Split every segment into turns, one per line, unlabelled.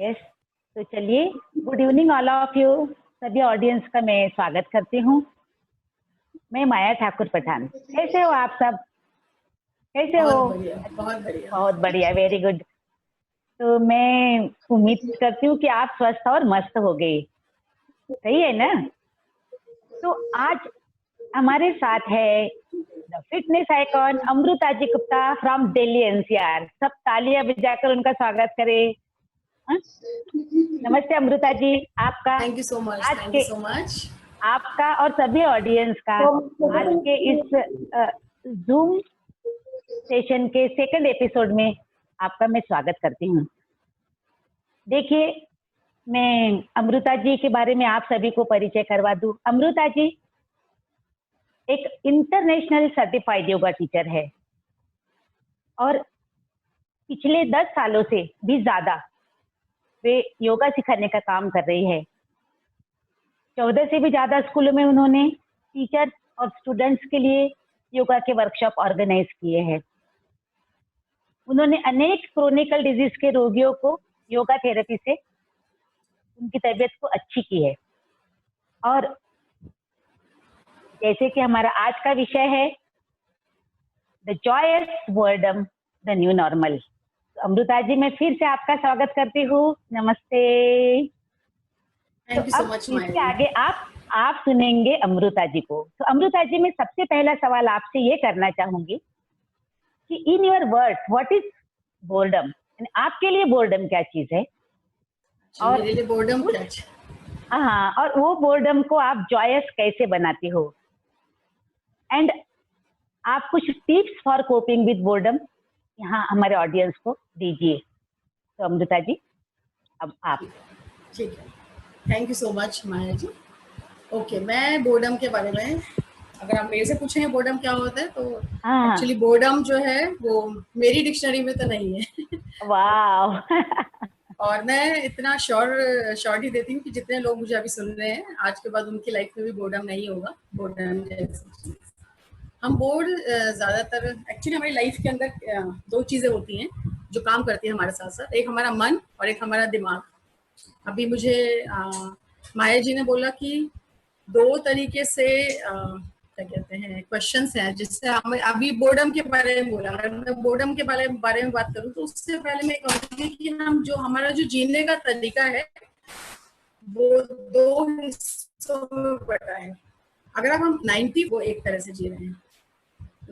Yes, तो चलिए, good evening all of you. सभी ऑडियंस का मैं स्वागत करती हूँ। मैं माया ठाकुर पठान। कैसे हो आप सब? कैसे हो?
बहुत बढ़िया, बहुत बढ़िया।
बहुत बढ़िया, वेरी गुड। तो मैं उम्मीद करती हूँ कि आप स्वस्थ और मस्त हो गए। सही है ना? तो आज हमारे साथ है the fitness icon Amrita ji Gupta from Delhi NCR. सब तालियां बजाकर उनका स्वागत करें। हाँ? नमस्ते अमृता जी, आपका
थैंक यू सो मच,
आज
थैंक
के
यू सो मच।
आपका और सभी ऑडियंस का आज के इस जूम सेशन के सेकंड एपिसोड में आपका मैं स्वागत करती हूँ। देखिए, मैं अमृता जी के बारे में आप सभी को परिचय करवा दूं। अमृता जी एक इंटरनेशनल सर्टिफाइड योगा टीचर है और पिछले 10 सालों से भी ज्यादा वे योगा सिखाने का काम कर रही है। 14 से भी ज्यादा स्कूलों में उन्होंने टीचर्स और स्टूडेंट्स के लिए योगा के वर्कशॉप ऑर्गेनाइज किए हैं। उन्होंने अनेक क्रोनिकल डिजीज के रोगियों को योगा थेरेपी से उनकी तबीयत को अच्छी की है। और जैसे कि हमारा आज का विषय है the joyous boredom the new normal. Amrita ji, मैं फिर से आपका स्वागत करती हूँ। नमस्ते। तो
थैंक यू सो
अब
मच
इसके
माया।
आगे आप सुनेंगे अमृता जी को। तो अमृता जी, मैं सबसे पहला सवाल आपसे ये करना चाहूंगी कि in your word what is boredom? आपके लिए बोर्डम क्या चीज है? और
मेरे लिए बोर्डम
उस
क्या है?
हाँ, और वो बोर्डम को आप जॉयस कैसे बनाती हो? एंड आप कुछ tips for coping with boredom यहाँ हमारे ऑडियंस को दीजिए। तो अमृता जी, अब आप।
ठीक है, thank you so much Maya ji. Okay, मैं बोर्डम के बारे में, अगर आप मेरे से पूछेंगे बोर्डम क्या होता है, तो
हाँ,
एक्चुअली बोर्डम जो है वो मेरी डिक्शनरी में तो नहीं है।
वाह।
और मैं इतना श्योरिटी देती हूँ कि जितने लोग मुझे अभी सुन रहे हैं, आज के बाद उनकी लाइफ में भी बोर्डम नहीं होगा। बोर्डम जैसी चीज़, हम बोर्ड ज़्यादातर एक्चुअली हमारी लाइफ के अंदर दो चीज़ें होती हैं जो काम करती हैं हमारे साथ साथ, एक हमारा मन और एक हमारा दिमाग। अभी मुझे माया जी ने बोला कि दो तरीके से क्या कहते हैं क्वेश्चंस हैं, जिससे हमें अभी बोर्डम के बारे में बोला। अगर मैं बोर्डम के बारे में बात करूं तो उससे पहले मैं कहूँगी कि हम जो हमारा जो जीने का तरीका है वो दो हिस्सों में बटा है। अगर हम 90 वो एक तरह से जी रहे हैं,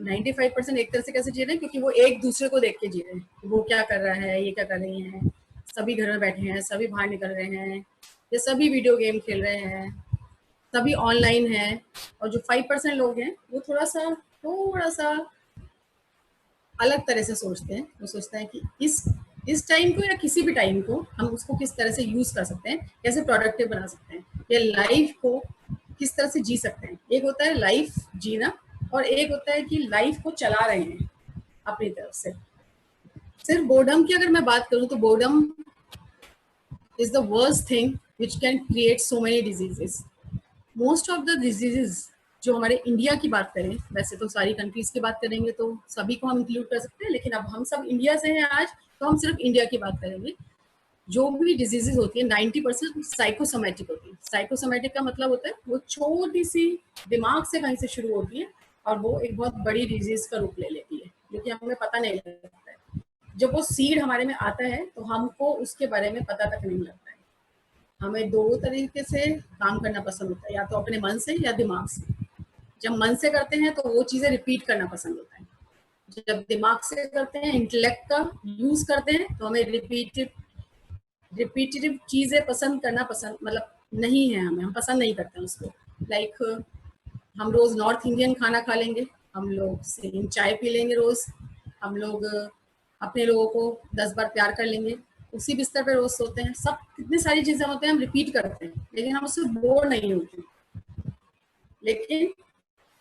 95% एक तरह से कैसे जी रहे हैं, क्योंकि वो एक दूसरे को देख के जी रहे हैं। वो क्या कर रहा है, ये क्या कर रही है, सभी घर में बैठे हैं, सभी बाहर निकल रहे हैं, ये सभी वीडियो गेम खेल रहे हैं, सभी ऑनलाइन है। और जो 5% लोग हैं वो थोड़ा सा अलग तरह से सोचते हैं। वो सोचते हैं कि इस टाइम को या किसी भी टाइम को हम उसको किस तरह से यूज कर सकते हैं, कैसे प्रोडक्टिव बना सकते हैं, या लाइफ को किस तरह से जी सकते हैं। एक होता है लाइफ जीना और एक होता है कि लाइफ को चला रहे हैं अपनी तरफ से। सिर्फ बोर्डम की अगर मैं बात करूं तो boredom is the worst thing which can create so many diseases. Most of the diseases जो हमारे इंडिया की बात करें, वैसे तो सारी कंट्रीज की बात करेंगे तो सभी को हम इंक्लूड कर सकते हैं, लेकिन अब हम सब इंडिया से हैं आज, तो हम सिर्फ इंडिया की बात करेंगे। जो भी डिजीजेज होती है 90% साइकोसोमैटिक होती है। साइकोसोमैटिक का मतलब होता है वो छोटी सी दिमाग से कहीं से शुरू होती है और वो एक बहुत बड़ी डिजीज का रूप ले लेती है, जो कि हमें पता नहीं लगता है। जब वो सीड हमारे में आता है तो हमको उसके बारे में पता तक नहीं लगता है। हमें दो तरीके से काम करना पसंद होता है, या तो अपने मन से या दिमाग से। जब मन से करते हैं तो वो चीज़ें रिपीट करना पसंद होता है। जब दिमाग से करते हैं, इंटेलेक्ट का यूज करते हैं, तो हमें रिपीटेटिव चीज़ें पसंद करना पसंद मतलब नहीं है, हम पसंद नहीं करते हैं उसको। लाइक हम रोज़ नॉर्थ इंडियन खाना खा लेंगे, हम लोग सेम चाय पी लेंगे रोज़, हम लोग अपने लोगों को 10 बार प्यार कर लेंगे, उसी बिस्तर पे रोज सोते हैं, सब कितनी सारी चीजें होते हैं हम रिपीट करते हैं, लेकिन हम उससे बोर नहीं होते। लेकिन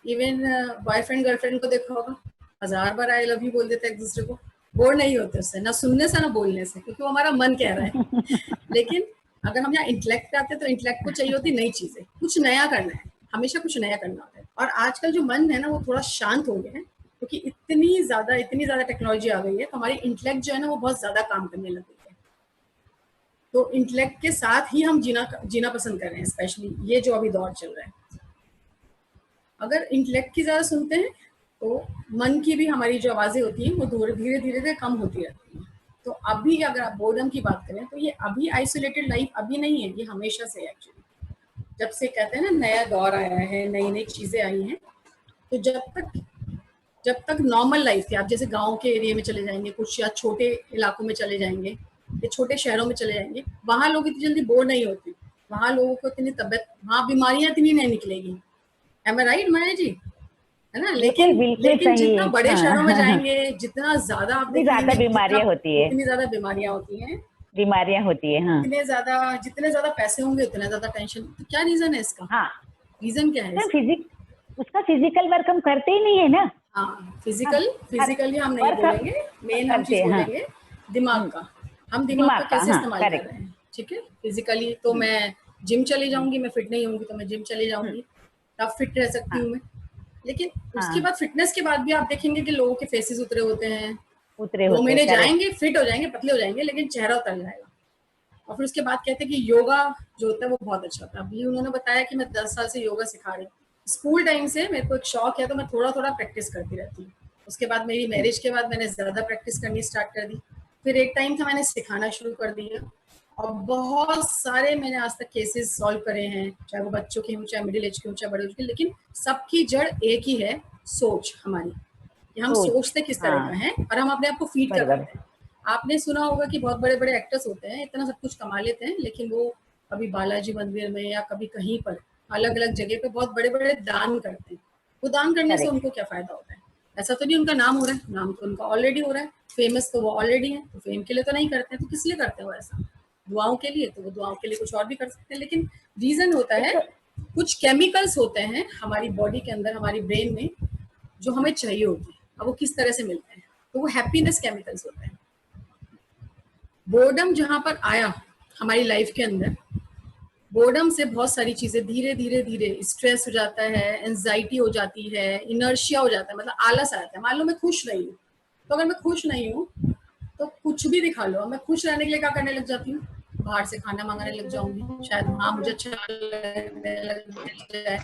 इवन बॉयफ्रेंड गर्लफ्रेंड को देखा होगा, 1000 बार आई लव यू बोल देते हैं एक दूसरे को, बोर नहीं होते उससे, ना सुनने से ना बोलने से, क्योंकि वो हमारा मन कह रहा है। लेकिन अगर हम यहाँ इंटेलेक्ट पे आते हैं तो इंटेलेक्ट को चाहिए होती नई चीजें, कुछ नया करना है, हमेशा कुछ नया करना होता है। और आजकल जो मन है ना वो थोड़ा शांत हो गया है, क्योंकि इतनी ज्यादा टेक्नोलॉजी आ गई है, तो हमारी इंटेलेक्ट जो है ना वो बहुत ज्यादा काम करने लग गई है। तो इंटेलेक्ट के साथ ही हम जीना पसंद कर रहे हैं, स्पेशली ये जो अभी दौर चल रहा है। अगर इंटेलेक्ट की ज़्यादा सुनते हैं तो मन की भी हमारी जो आवाज़ें होती हैं वो धीरे धीरे कम होती रहती हैं। तो अभी अगर आप बोर्डम की बात करें तो ये अभी आइसोलेटेड लाइफ अभी नहीं है, ये हमेशा से एक्चुअली, जब से कहते हैं ना नया दौर आया है, नई नई चीज़ें आई हैं, तो जब तक नॉर्मल लाइफ थी, आप जैसे गांव के एरिया में चले जाएंगे कुछ, या छोटे इलाकों में चले जाएंगे, या छोटे शहरों में चले जाएंगे, वहाँ लोग इतनी जल्दी बोर नहीं होते, वहाँ लोगों को इतनी तबियत, वहाँ बीमारियां इतनी नहीं निकलेगी। एम आई राइट माया जी? है ना?
बिल्कुल
लेकिन
सही।
जितना बड़े
हाँ,
शहरों में
हाँ, हाँ।
जाएंगे, जितना ज्यादा आप
इतनी ज्यादा
देखेंगे,
बीमारियां होती है,
उतनी ज्यादा बीमारियां होती हैं,
बीमारियां होती है। हाँ,
जितने ज्यादा पैसे होंगे उतना ज्यादा टेंशन। तो क्या रीजन है इसका?
हाँ।
रीजन क्या है इसका?
उसका फिजिकल वर्क हम करते ही नहीं है ना।
हाँ,
हम हर
फिजिकली हम नहीं
वर्क
बोलेंगे, मेन हम
करते
चीज
हैं। हाँ।
बोलेंगे दिमाग का। हम दिमाग का कैसे
हाँ,
इस्तेमाल कर
करेक्ट।
रहे हैं, ठीक है? फिजिकली तो मैं जिम चली जाऊंगी, मैं फिट नहीं होंगी तो मैं जिम चली जाऊंगी, तब फिट रह सकती
हाँ,
हूँ मैं। लेकिन उसके
हाँ,
बाद फिटनेस के बाद भी आप देखेंगे कि लोगों के फेसेस उतरे होते हैं,
उतरे
2
होते हैं,
महीने
करेक्ट।
जाएंगे, फिट हो जाएंगे, पतले हो जाएंगे, लेकिन चेहरा उतर जाएगा। और फिर उसके बाद कहते हैं कि योगा जो होता है वो बहुत अच्छा होता है। अभी उन्होंने बताया कि मैं 10 साल से योगा सिखा रही हूँ, स्कूल टाइम से मेरे को एक शौक है, तो मैं थोड़ा थोड़ा प्रैक्टिस करती रहती हूँ। उसके बाद मेरी मैरिज के बाद मैंने ज्यादा प्रैक्टिस करनी स्टार्ट कर दी। फिर एक टाइम था मैंने सिखाना शुरू कर दिया, और बहुत सारे मैंने आज तक केसेस सॉल्व करे हैं, चाहे वो बच्चों के हों, चाहे मिडिल एज के हों, चाहे बड़े एज के, लेकिन सबकी जड़ एक ही है, सोच हमारी, कि हम
सोच।
सोचते किस तरह का
हाँ,
है और हम अपने आप को फीड क्या
बराबर।
करते हैं। आपने सुना होगा कि बहुत बड़े बड़े एक्टर्स होते हैं, इतना सब कुछ कमा लेते हैं, लेकिन वो कभी बालाजी मंदिर में या कभी कहीं पर अलग अलग जगह पे बहुत बड़े बड़े दान करते हैं। वो दान करने से
करेक्ट।
उनको क्या फायदा होता है? ऐसा तो नहीं उनका नाम हो रहा है, नाम तो उनका ऑलरेडी हो रहा है, फेमस तो वो ऑलरेडी है, तो फेम के लिए तो नहीं करते हैं, तो किस लिए करते हैं वो ऐसा? दुआओं के लिए, तो वो दुआओं के लिए कुछ और भी कर सकते हैं, लेकिन रीजन होता
एक
है,
तो
कुछ केमिकल्स होते हैं हमारी बॉडी के अंदर, हमारी ब्रेन में, जो हमें चाहिए होती है। अब वो किस तरह से मिलते हैं? तो वो हैप्पीनेस केमिकल्स होते हैं। बोर्डम जहां पर आया हमारी लाइफ के अंदर, बोर्डम से बहुत सारी चीजें धीरे धीरे धीरे, स्ट्रेस हो जाता है, एंजाइटी हो जाती है, इनर्शिया हो जाता है, मतलब आलस आ जाता है। मान लो मैं खुश नहीं हूँ, तो अगर मैं खुश नहीं हूँ तो कुछ भी दिखा लो, मैं खुश रहने के लिए क्या करने लग जाती हूँ? बाहर से खाना मंगाने लग जाऊंगी, शायद वहां मुझे अच्छा लगने लग जाए,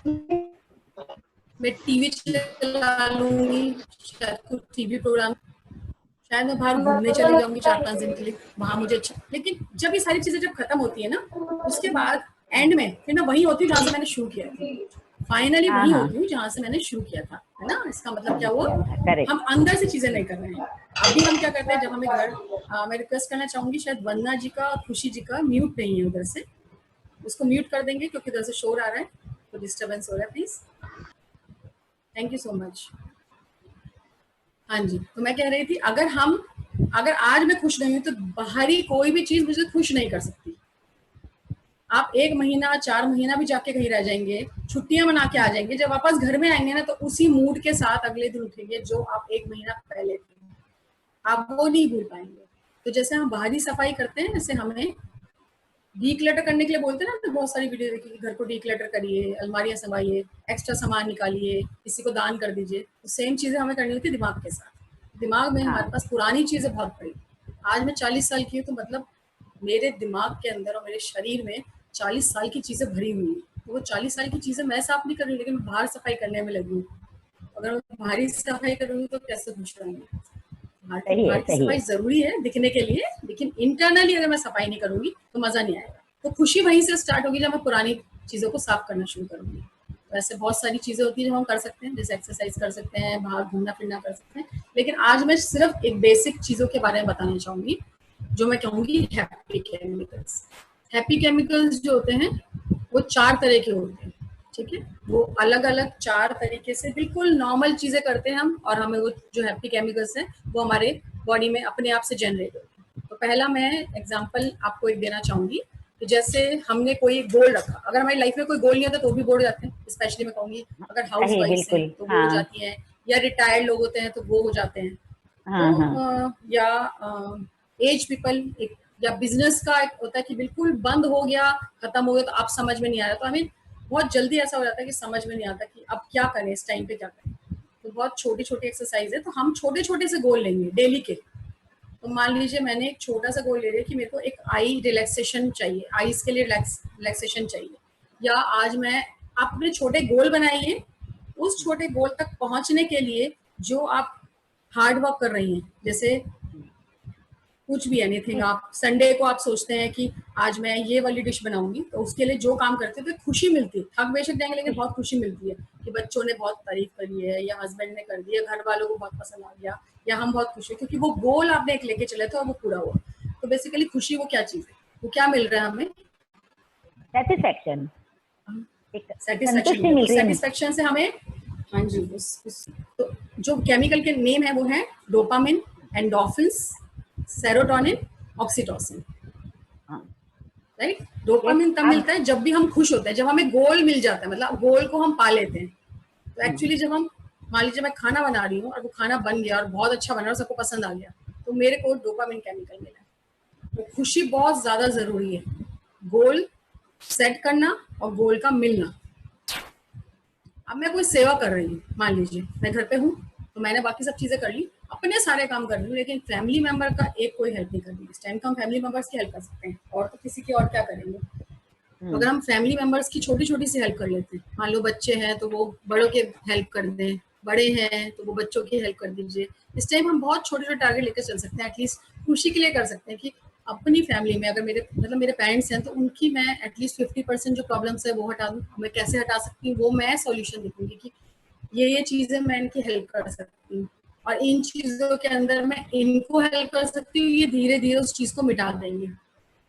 मैं टीवी चला लूंगी, शायद कुछ टीवी प्रोग्राम, शायद मैं बाहर घूमने चली जाऊंगी 4-5 दिन के लिए, वहां मुझे अच्छा। लेकिन जब ये सारी चीजें जब खत्म होती है ना, उसके बाद एंड में फिर मैं वही होती हूँ जहां से मैंने शुरू किया था, फाइनली
हाँ,
वही
हाँ,
होती हूँ जहां से मैंने शुरू किया था, है ना? इसका मतलब क्या हुआ?
करेक्ट।
हम अंदर से चीजें नहीं कर रहे हैं। अभी हम क्या करते हैं, जब हमें घर, मैं रिक्वेस्ट करना चाहूंगी, शायद वंदना जी का और खुशी जी का म्यूट नहीं है उधर से, उसको म्यूट कर देंगे क्योंकि उधर से शोर आ रहा है, तो डिस्टर्बेंस हो रहा है, please. Thank you so much. हाँ जी, तो मैं कह रही थी, अगर आज मैं खुश नहीं हूँ तो बाहरी कोई भी चीज मुझे खुश नहीं कर सकती। आप 1 महीना 4 महीना भी जाके कहीं रह जाएंगे, छुट्टियां मना के आ जाएंगे, जब वापस घर में आएंगे ना तो उसी मूड के साथ अगले दिन उठेंगे जो आप 1 महीना पहले थे, आप वो नहीं भूल पाएंगे। तो जैसे हम बाहरी सफाई करते हैं, जैसे हमें डीक्लटर करने के लिए बोलते हैं ना, तो बहुत सारी वीडियो देखी कि घर को डीक्लटर करिए, अलमारियां संभालिए, एक्स्ट्रा सामान निकालिए, किसी को दान कर दीजिए। तो सेम चीजें हमें करनी होती है दिमाग के साथ। दिमाग में हमारे
हाँ,
पास पुरानी चीजें बहुत पड़ी। आज मैं 40 साल की हूँ, तो मतलब मेरे दिमाग के अंदर और मेरे शरीर में 40 साल की चीजें भरी हुई है। तो वो 40 साल की चीजें मैं साफ नहीं कर रही, लेकिन बाहर सफाई करने में लगी हूँ। अगर मैं बाहरी सफाई करूंगी तो कैसे खुश रहूंगी?
सही है,
बाहर की
सही है।
सफाई जरूरी है दिखने के लिए, लेकिन इंटरनली अगर मैं सफाई नहीं करूंगी तो मजा नहीं आएगा। तो खुशी वहीं से स्टार्ट होगी जब मैं पुरानी चीजों को साफ करना शुरू करूंगी। तो ऐसे बहुत सारी चीजें होती है जो हम कर सकते हैं, जैसे एक्सरसाइज कर सकते हैं, बाहर घूमना फिरना कर सकते हैं। लेकिन आज मैं सिर्फ एक बेसिक चीजों के बारे में बताना चाहूंगी, जो मैं कहूंगी हैप्पी केमिकल्स। हैप्पी केमिकल्स जो होते हैं वो 4 तरह के होते हैं, ठीक है? वो अलग अलग 4 तरीके से बिल्कुल नॉर्मल चीजें करते हैं हम, और हमें वो जो हैप्पी केमिकल्स हैं वो हमारे बॉडी में अपने आप से जनरेट होते हैं। तो पहला मैं एग्जांपल आपको एक देना चाहूंगी, कि जैसे हमने कोई गोल रखा, अगर हमारी लाइफ में कोई गोल नहीं होता तो भी बोर हो जाते हैं। स्पेशली मैं कहूंगी अगर हाउस
सही,
वाइफ्स हैं
बिल्कुल।
तो वो हो
हाँ,
जाती हैं, या रिटायर्ड लोग होते हैं तो वो हो जाते हैं।
हाँ,
तो
हाँ,
या एज पीपल, या बिजनेस का एक होता है कि बिल्कुल बंद हो गया, खत्म हो गया, तो आप समझ में नहीं आ रहा, तो हमें बहुत जल्दी ऐसा हो जाता है कि समझ में नहीं आता कि अब क्या करें, इस टाइम पे क्या करें। तो बहुत छोटी छोटी एक्सरसाइज है, तो हम छोटे छोटे से गोल लेंगे डेली के। तो तो मान लीजिए मैंने एक छोटा सा गोल ले लिया कि मेरे को एक आई रिलैक्सेशन चाहिए, आईज के लिए रिलैक्सेशन चाहिए, या आज मैं, आप अपने छोटे गोल बनाइए, उस छोटे गोल तक पहुंचने के लिए जो आप हार्ड वर्क कर रही हैं, जैसे कुछ भी एनीथिंग, आप संडे को आप सोचते हैं कि आज मैं ये वाली डिश बनाऊंगी, तो उसके लिए जो काम करते हैं तो खुशी मिलती है, थक बेशक जाएंगे लेकिन बहुत खुशी मिलती है कि बच्चों ने बहुत तारीफ करी है, या हस्बैंड ने कर दिया, घर वालों को बहुत पसंद आ गया, या हम बहुत खुश हैं क्योंकि वो गोल आपने एक लेके चले थे और वो पूरा हुआ। तो बेसिकली खुशी वो क्या चीज है, वो क्या मिल रहा है हमें?
Satisfaction,
satisfaction. सेटिस्फेक्शन से हमें, हाँ जी, तो जो केमिकल के नेम है वो है dopamine, endorphins, serotonin, oxytocin, right. Dopamine तब मिलता है जब भी हम खुश होते हैं, जब हमें गोल मिल जाता है, मतलब गोल को हम पा लेते हैं। तो एक्चुअली जब हम, मान लीजिए मैं खाना बना रही हूँ और वो खाना बन गया और बहुत अच्छा बना और सबको पसंद आ गया, तो मेरे को डोपामिन केमिकल मिला। तो खुशी बहुत ज्यादा जरूरी है, गोल सेट करना और गोल का मिलना। अब मैं कोई सेवा कर रही हूँ, मान लीजिए मैं घर पे हूँ, तो मैंने बाकी सब चीजें कर ली, अपने सारे काम कर रही हूँ, लेकिन फैमिली मेंबर का एक कोई हेल्प नहीं कर रही। इस टाइम का हम फैमिली मेंबर्स की हेल्प कर सकते हैं, और तो किसी की और क्या करेंगे। तो अगर हम फैमिली मेंबर्स की छोटी छोटी सी हेल्प कर लेते हैं, मान लो बच्चे हैं तो वो बड़ों की हेल्प कर दें, बड़े हैं तो वो बच्चों की हेल्प कर दीजिए। इस टाइम हम बहुत छोटे छोटे टारगेट लेकर चल सकते हैं, एटलीस्ट खुशी के लिए कर सकते हैं कि अपनी फैमिली में अगर मेरे पेरेंट्स हैं तो उनकी मैं एटलीस्ट 50% जो प्रॉब्लम्स है वो हटा दूँ। मैं कैसे हटा सकती हूँ वो मैं सॉल्यूशन देखूंगी कि ये चीजें मैं इनकी हेल्प कर सकती हूँ, और इन चीजों के अंदर मैं इनको हेल्प कर सकती हूँ, ये धीरे धीरे उस चीज को मिटा देंगे।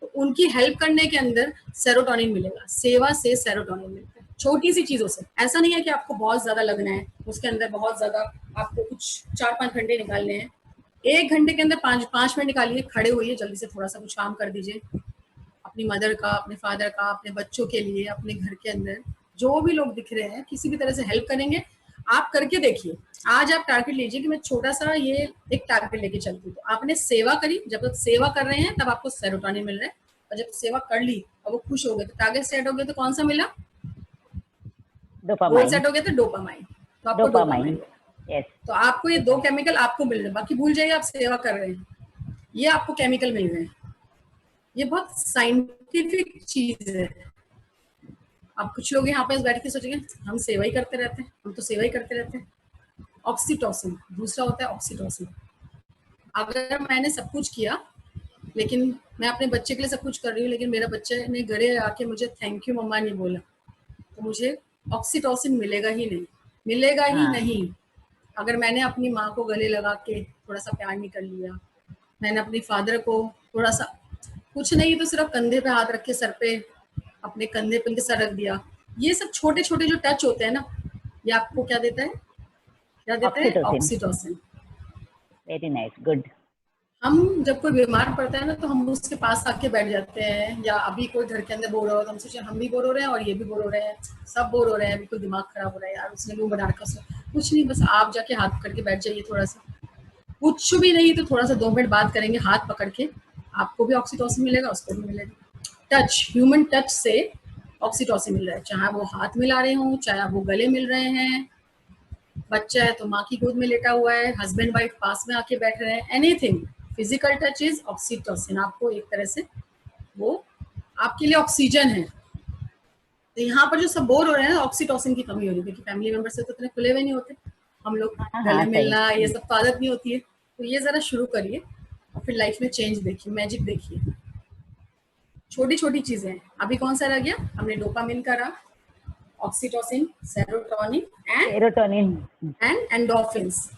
तो उनकी हेल्प करने के अंदर सेरोटोनिन मिलेगा, सेवा से सेरोटोनिन मिलता है, छोटी सी चीजों से। ऐसा नहीं है कि आपको बहुत ज्यादा लगना है, उसके अंदर बहुत ज्यादा आपको कुछ 4-5 घंटे निकालने हैं। 1 घंटे के अंदर 5 मिनट निकालिए, खड़े होइए, जल्दी से थोड़ा सा कुछ काम कर दीजिए, अपनी मदर का, अपने फादर का, अपने बच्चों के लिए, अपने घर के अंदर जो भी लोग दिख रहे हैं किसी भी तरह से हेल्प करेंगे। आप करके देखिए, आज आप टारगेट लीजिए कि मैं छोटा सा ये एक टारगेट लेके चलती हूँ। तो आपने सेवा करी, जब तक सेवा कर रहे हैं तब आपको सेरोटोनिन मिल रहा है, और जब सेवा कर ली और वो खुश हो गए, तो टारगेट सेट हो गया, तो कौन सा मिला? गोल सेट हो गया तो डोपामाइन। तो आपको डोपामाइन,
यस।
तो आपको ये 2 केमिकल आपको मिल रहे हैं, बाकी भूल जाइए, आप सेवा कर रहे हैं, ये आपको केमिकल मिल रहे हैं। ये बहुत साइंटिफिक चीज है। अब कुछ लोग यहाँ पे बैठ के सोचेंगे हम सेवा ही करते रहते हैं, हम तो सेवा ही करते रहते हैं। ऑक्सीटोसिन दूसरा होता है, ऑक्सीटोसिन। अगर मैंने सब कुछ किया, लेकिन मैं अपने बच्चे के लिए सब कुछ कर रही हूँ, लेकिन मेरा बच्चे ने घरे आके मुझे थैंक यू मम्मा नहीं बोला, तो मुझे ऑक्सीटोसिन मिलेगा ही नहीं, मिलेगा ही नहीं। अगर मैंने अपनी माँ को गले लगा के थोड़ा सा प्यार नहीं कर लिया, मैंने अपनी फादर को थोड़ा सा, कुछ नहीं तो सिर्फ कंधे पे हाथ रख के, सर पे, अपने कंधे पे उनके सर रख दिया, ये सब छोटे छोटे जो टच होते हैं ना, ये आपको क्या देता है? क्या देता है? ऑक्सीटोसिन।
Very nice, good.
हम जब कोई बीमार पड़ता है ना, तो हम उसके पास आके बैठ जाते हैं, या अभी कोई घर के अंदर बोर हो रहा है तो हम सोचे हम भी बोर हो रहे हैं और ये भी बोर हो रहे हैं, सब बोर हो रहे हैं, बिल्कुल दिमाग खराब हो रहा है यार, उसने मुंह बना रखा, कुछ नहीं, बस आप जाके हाथ करके बैठ जाइए, थोड़ा सा, कुछ भी नहीं तो थोड़ा सा 2 मिनट बात करेंगे हाथ पकड़ के, आपको भी ऑक्सीटोसिन मिलेगा, उसको भी मिलेगा। टच, ह्यूमन टच से ऑक्सीटोसिन मिल रहा है, चाहे वो हाथ मिला रहे हों, चाहे वो गले मिल रहे हैं, बच्चा है तो माँ की गोद में लेटा हुआ है, हस्बैंड वाइफ पास में आके बैठ रहे हैं, anything, physical touch is oxytocin. आपको एक तरह से वो आपके लिए ऑक्सीजन है। तो यहाँ पर जो सब बोर हो रहे हैं, ऑक्सीटोसिन की कमी हो रही है, क्योंकि फैमिली मेंबर से तो इतने खुले हुए नहीं होते हम लोग, गले मिलना ये सब तो आदत नहीं होती है। तो ये जरा शुरू करिए और फिर लाइफ में चेंज देखिए, मैजिक देखिए। छोटी छोटी चीजें हैं। अभी कौन सा रह गया? हमने डोपामिन करा, oxytocin, serotonin and endorphins.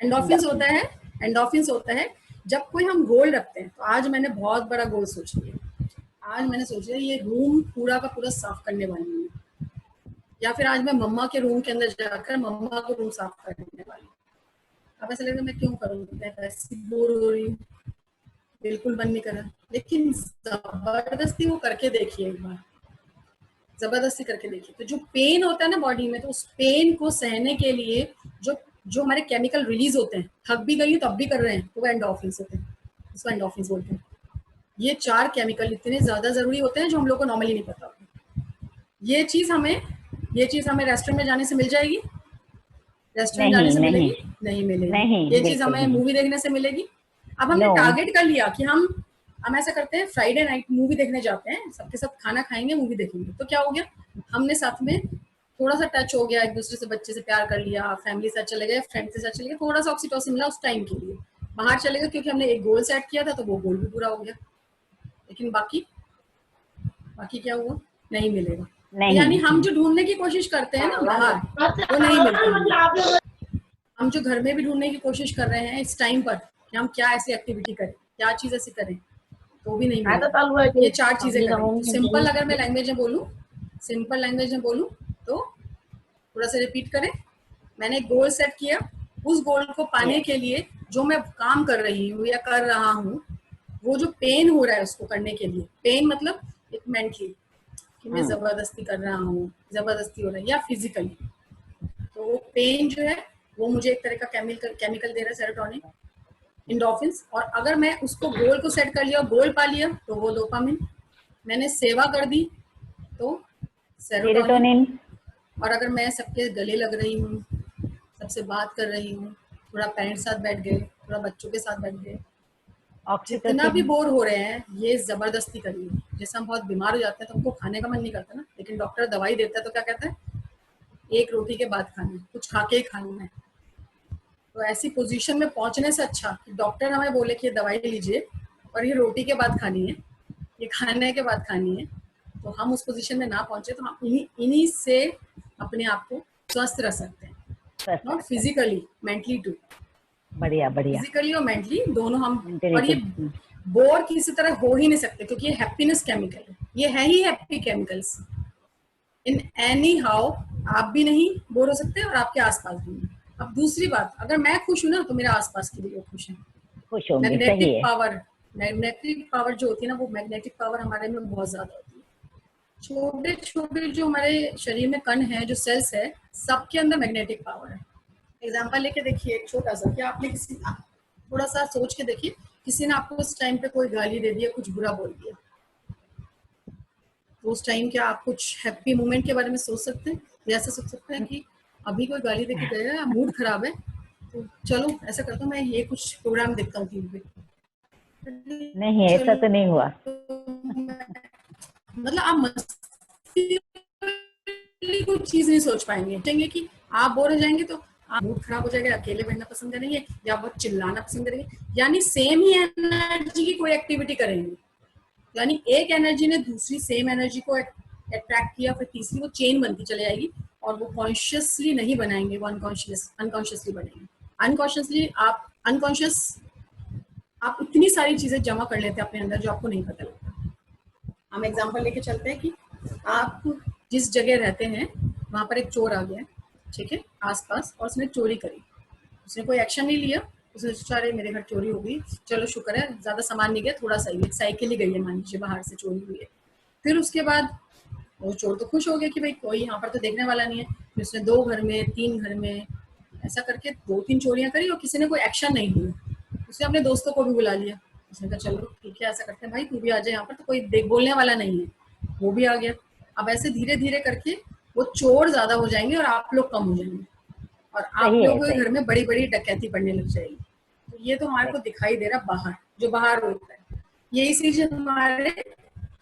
Endorphins होता है जब कोई हम गोल रखते हैं। तो आज मैंने बहुत बड़ा गोल सोच लिया, आज मैंने सोचा ये रूम पूरा का पूरा साफ करने वाली हूँ, या फिर आज मैं मम्मा के रूम के अंदर जाकर मम्मा को रूम साफ करने वाली हूँ। अब ऐसा लगता है मैं क्यों करूँगी, मैं ऐसी बोर हो रही हूँ, बिल्कुल मन नहीं कर रहा। लेकिन जबरदस्ती वो करके देखिए, एक बार जबरदस्ती करके देखिए, तो जो पेन होता है ना बॉडी में, तो उस पेन को सहने के लिए जो हमारे केमिकल रिलीज होते हैं, थक भी गई तब भी कर रहे हैं, तो वो एंडोर्फिन्स होते हैं, उसको एंडोर्फिन्स बोलते हैं। ये 4 केमिकल इतने ज्यादा जरूरी होते हैं जो हम लोग को नॉर्मली नहीं पता होता। ये चीज हमें रेस्टोरेंट में जाने से मिल जाएगी? रेस्टोरेंट जाने से मिलेगी? नहीं मिलेगी। ये चीज हमें मूवी देखने से मिलेगी? अब हमने
No.
टारगेट कर लिया कि हम ऐसा करते हैं, फ्राइडे नाइट मूवी देखने जाते हैं, सबके सब खाना खाएंगे, मूवी देखेंगे, तो क्या हो गया, हमने साथ में थोड़ा सा टच हो गया, एक दूसरे से, बच्चे से प्यार कर लिया, फैमिली से चले गए, फ्रेंड के साथ चले गए, थोड़ा सा ऑक्सीटोसिन मिला उस टाइम के लिए, बाहर चले गए क्योंकि हमने एक गोल सेट किया था, तो वो गोल भी पूरा हो गया। लेकिन बाकी क्या हुआ, नहीं मिलेगा।
नहीं।
यानी हम जो ढूंढने की कोशिश करते हैं ना बाहर, वो नहीं मिलता। हम जो घर में भी ढूंढने की कोशिश कर रहे हैं इस टाइम पर कि हम क्या ऐसी एक्टिविटी करें, क्या चीज ऐसी करें, तो भी नहीं मिलेगा। ये 4 चीजें करें। तो सिंपल अगर मैं लैंग्वेज में बोलूं, सिंपल लैंग्वेज में बोलूं तो थोड़ा सा रिपीट करें। मैंने एक गोल सेट किया, उस गोल को पाने के लिए जो मैं काम कर रही हूँ या कर रहा हूँ, वो जो पेन हो रहा है उसको करने के लिए, पेन मतलब एक मेंटली कि मैं जबरदस्ती कर रहा हूँ, जबरदस्ती हो रहा है, या फिजिकली, तो वो पेन जो है वो मुझे एक तरह का केमिकल दे रहा है, सेरोटोनिन, इंडोर्फिन्स। और अगर मैं उसको गोल को सेट कर लिया, गोल पा लिया, तो वो डोपामिन। मैंने सेवा कर दी तो सेरोटोनिन। और अगर मैं सबके गले लग रही हूँ, सबसे बात कर रही हूँ, थोड़ा पेरेंट्स साथ बैठ गए, थोड़ा बच्चों के साथ बैठ गए, जितना भी बोर हो रहे हैं, ये जबरदस्ती करिए। जैसे हम बहुत बीमार हो जाते हैं तो हमको खाने का मन नहीं करता ना, लेकिन डॉक्टर दवाई देता है तो क्या कहता है, एक रोटी के बाद खाना है, कुछ खा के ही खाना है। तो ऐसी पोजीशन में पहुंचने से अच्छा कि डॉक्टर हमें बोले कि ये दवाई लीजिए और ये रोटी के बाद खानी है, ये खाने के बाद खानी है, तो हम उस पोजीशन में ना पहुंचे, तो हम इन्हीं से अपने आप को स्वस्थ रख सकते हैं, नॉट फिजिकली, मेंटली टू।
बढ़िया बढ़िया।
फिजिकली और मेंटली दोनों हम। और ये बोर किसी तरह हो ही नहीं सकते क्योंकि ये हैप्पीनेस केमिकल है, ये है ही happy chemicals. In anyhow आप भी नहीं बोर हो सकते और आपके आसपास भी नहीं। अब दूसरी बात, अगर मैं खुश हूं ना तो मेरे आसपास के भी लोग खुश हैं।
खुश होंगे,
मैग्नेटिक पावर, मैग्नेटिक पावर जो होती है ना, वो मैग्नेटिक पावर हमारे में बहुत ज्यादा होती है। छोटे छोटे जो हमारे शरीर में कण है, जो सेल्स है, सबके अंदर मैग्नेटिक पावर है। एग्जाम्पल लेके देखिए, एक छोटा सा, क्या आपने किसी, थोड़ा सा सोच के देखिए, किसी ने आपको उस टाइम पे कोई गाली दे दिया, कुछ बुरा बोल दिया, तो उस टाइम क्या आप कुछ हैप्पी मोमेंट के बारे में सोच सकते हैं, या ऐसा सोच सकते हैं कि अभी कोई गाली देके गया, मूड खराब है, तो चलो ऐसा करता हूँ, मैं ये कुछ प्रोग्राम देखता हूँ टीवी पे।
नहीं, ऐसा तो नहीं हुआ।
मतलब आप मस्ती कोई चीज नहीं सोच पाएंगे कि आप बोर हो जाएंगे तो आप मूड खराब हो जाएगा, अकेले बैठना पसंद करेंगे या बहुत चिल्लाना पसंद करेंगे, यानी सेम ही एनर्जी की कोई एक्टिविटी करेंगे, यानी एक एनर्जी ने दूसरी सेम एनर्जी को अट्रैक्ट किया, फिर तीसरी वो चेन बनती चली जाएगी, और वो कॉन्शियसली नहीं बनाएंगे, वो अनकॉन्शियसली बनेंगे। अनकॉन्शियसली आप इतनी सारी चीजें जमा कर लेते हैं अपने अंदर जो आपको नहीं पता लगता। हम एग्जांपल लेके चलते हैं कि आप जिस जगह रहते हैं वहां पर एक चोर आ गया, ठीक है, आसपास, और उसने चोरी करी, उसने कोई एक्शन नहीं लिया, उसने सोचा अरे मेरे घर चोरी हो गई, चलो शुक्र है ज्यादा सामान नहीं गया, थोड़ा सा ही, साइकिल ही गई है मान लीजिए, बाहर से चोरी हुई है। फिर उसके बाद वो चोर तो खुश हो गया कि भाई कोई यहाँ पर तो देखने वाला नहीं है, फिर उसने 2 घर में, 3 घर में, ऐसा करके 2-3 चोरियां करी और किसी ने कोई एक्शन नहीं लिया। उसने अपने दोस्तों को भी बुला लिया, उसने कहा चलो ठीक है, ऐसा करते हैं भाई, तू भी आ जाए यहाँ पर, तो कोई देख बोलने वाला नहीं है, वो भी आ गया। अब ऐसे धीरे धीरे करके वो चोर ज्यादा हो जाएंगे और आप लोग कम हो जाएंगे, और आप लोगों के घर में बड़ी बड़ी डकैती पड़ने लग जाएगी। तो ये तो हमारे को दिखाई दे रहा बाहर, जो बाहर होता है, यही चीज हमारे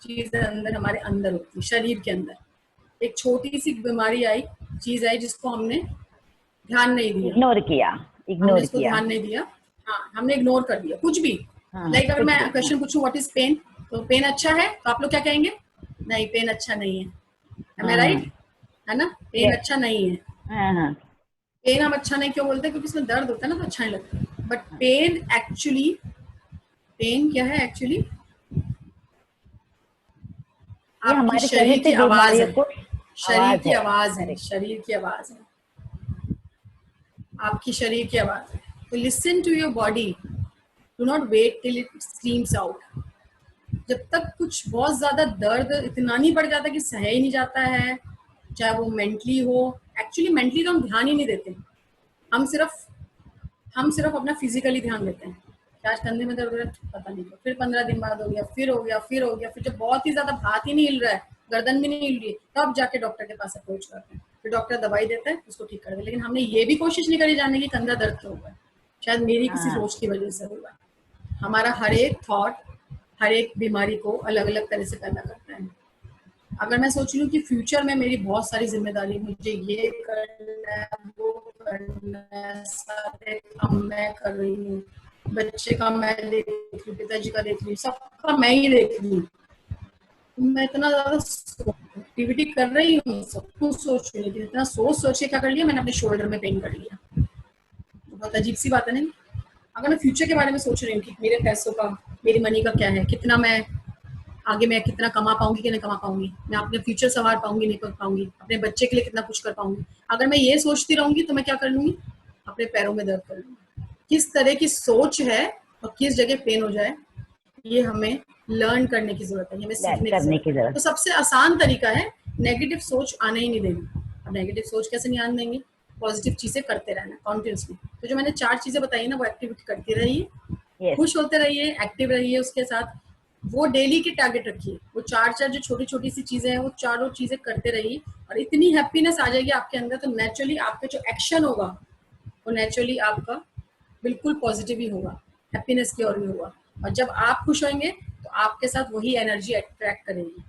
चीज अंदर, हमारे अंदर होती है, शरीर के अंदर। एक छोटी सी बीमारी आई, चीज आई, जिसको हमने ध्यान नहीं दिया,
इग्नोर किया,
हमने इसको ध्यान नहीं दिया, हाँ हमने इग्नोर कर दिया कुछ भी। लाइक अगर मैं क्वेश्चन पूछूं व्हाट इज पेन, तो पेन अच्छा है, तो आप लोग क्या कहेंगे, नहीं पेन अच्छा नहीं है, am I right? है ना, पेन अच्छा नहीं है। पेन हम अच्छा नहीं क्यों बोलते हैं, क्योंकि इसमें दर्द होता है ना, तो अच्छा नहीं लगता। बट पेन एक्चुअली, पेन क्या है एक्चुअली, आपकी शरीर की आवाज है, शरीर की आवाज है, शरीर की आवाज है, आपकी शरीर की आवाज है। तो listen to your body, do not wait till it screams out. जब तक कुछ बहुत ज्यादा दर्द इतना नहीं बढ़ जाता कि सह ही नहीं जाता है, चाहे वो मेंटली हो, एक्चुअली मेंटली तो हम ध्यान ही नहीं देते, हम सिर्फ अपना फिजिकली ध्यान देते हैं, क्या आज कंधे में दर्द हो रहा है, पता नहीं, फिर 15 दिन बाद हो गया, फिर हो गया, फिर हो गया, फिर जब बहुत ही ज्यादा हाथ ही नहीं हिल रहा है, गर्दन भी नहीं हिल रही है, तब जाके डॉक्टर के पास अप्रोच करते हैं, फिर डॉक्टर दवाई देता है, उसको ठीक कर दे। लेकिन हमने ये भी कोशिश नहीं करी जानने की कंधा दर्द क्यों हुआ है, शायद मेरी किसी सोच की वजह से हुआ। हमारा हर एक थॉट हर एक बीमारी को अलग अलग तरह से पैदा करता है। अगर मैं सोच लूँ कि फ्यूचर में मेरी बहुत सारी जिम्मेदारी, मुझे ये करना है, वो करना है, सारे काम मैं कर रही हूँ, बच्चे का मैं देख रही हूँ, पिताजी का देख रही हूँ, सबका मैं ही देख रही हूँ, मैं इतना ज्यादा एक्टिविटी कर रही हूँ, सब कुछ सोच रही थी, इतना सोच के क्या कर लिया मैंने, अपने शोल्डर में पेन कर लिया। बहुत अजीब सी बात है नहीं? अगर मैं फ्यूचर के बारे में सोच रही हूँ कि मेरे पैसों का, मेरी मनी का क्या है, कितना मैं आगे, मैं कितना कमा पाऊंगी कि नहीं कमा पाऊंगी, मैं अपने फ्यूचर संवार पाऊंगी नहीं कर पाऊंगी, अपने बच्चे के लिए कितना कुछ कर पाऊंगी, अगर मैं ये सोचती रहूंगी तो मैं क्या कर लूंगी, अपने पैरों में दर्द कर लूंगी। किस तरह की सोच है और किस जगह पेन हो जाए, ये हमें लर्न करने की जरूरत है, हमें सीखने की जरूरत है। तो सबसे आसान तरीका है नेगेटिव सोच आने ही नहीं देनी। अब नेगेटिव सोच कैसे नहीं आने देंगे? पॉजिटिव चीजें करते रहना कॉन्टिन्यूसली। तो जो मैंने 4 चीजें बताई ना, वो एक्टिविटी करती रहिए, खुश होते रहिए, एक्टिव रहिए, उसके साथ वो डेली के टारगेट रखिए, वो 4 जो छोटी छोटी सी चीजें हैं वो चारों चीजें करते रहिए, और इतनी हैप्पीनेस आ जाएगी आपके अंदर, तो नेचुरली आपका जो एक्शन होगा वो नेचुरली आपका बिल्कुल पॉजिटिव ही होगा, हैप्पीनेस की ओर ही होगा। और जब आप खुश होंगे तो आपके साथ वही एनर्जी अट्रैक्ट करेगी।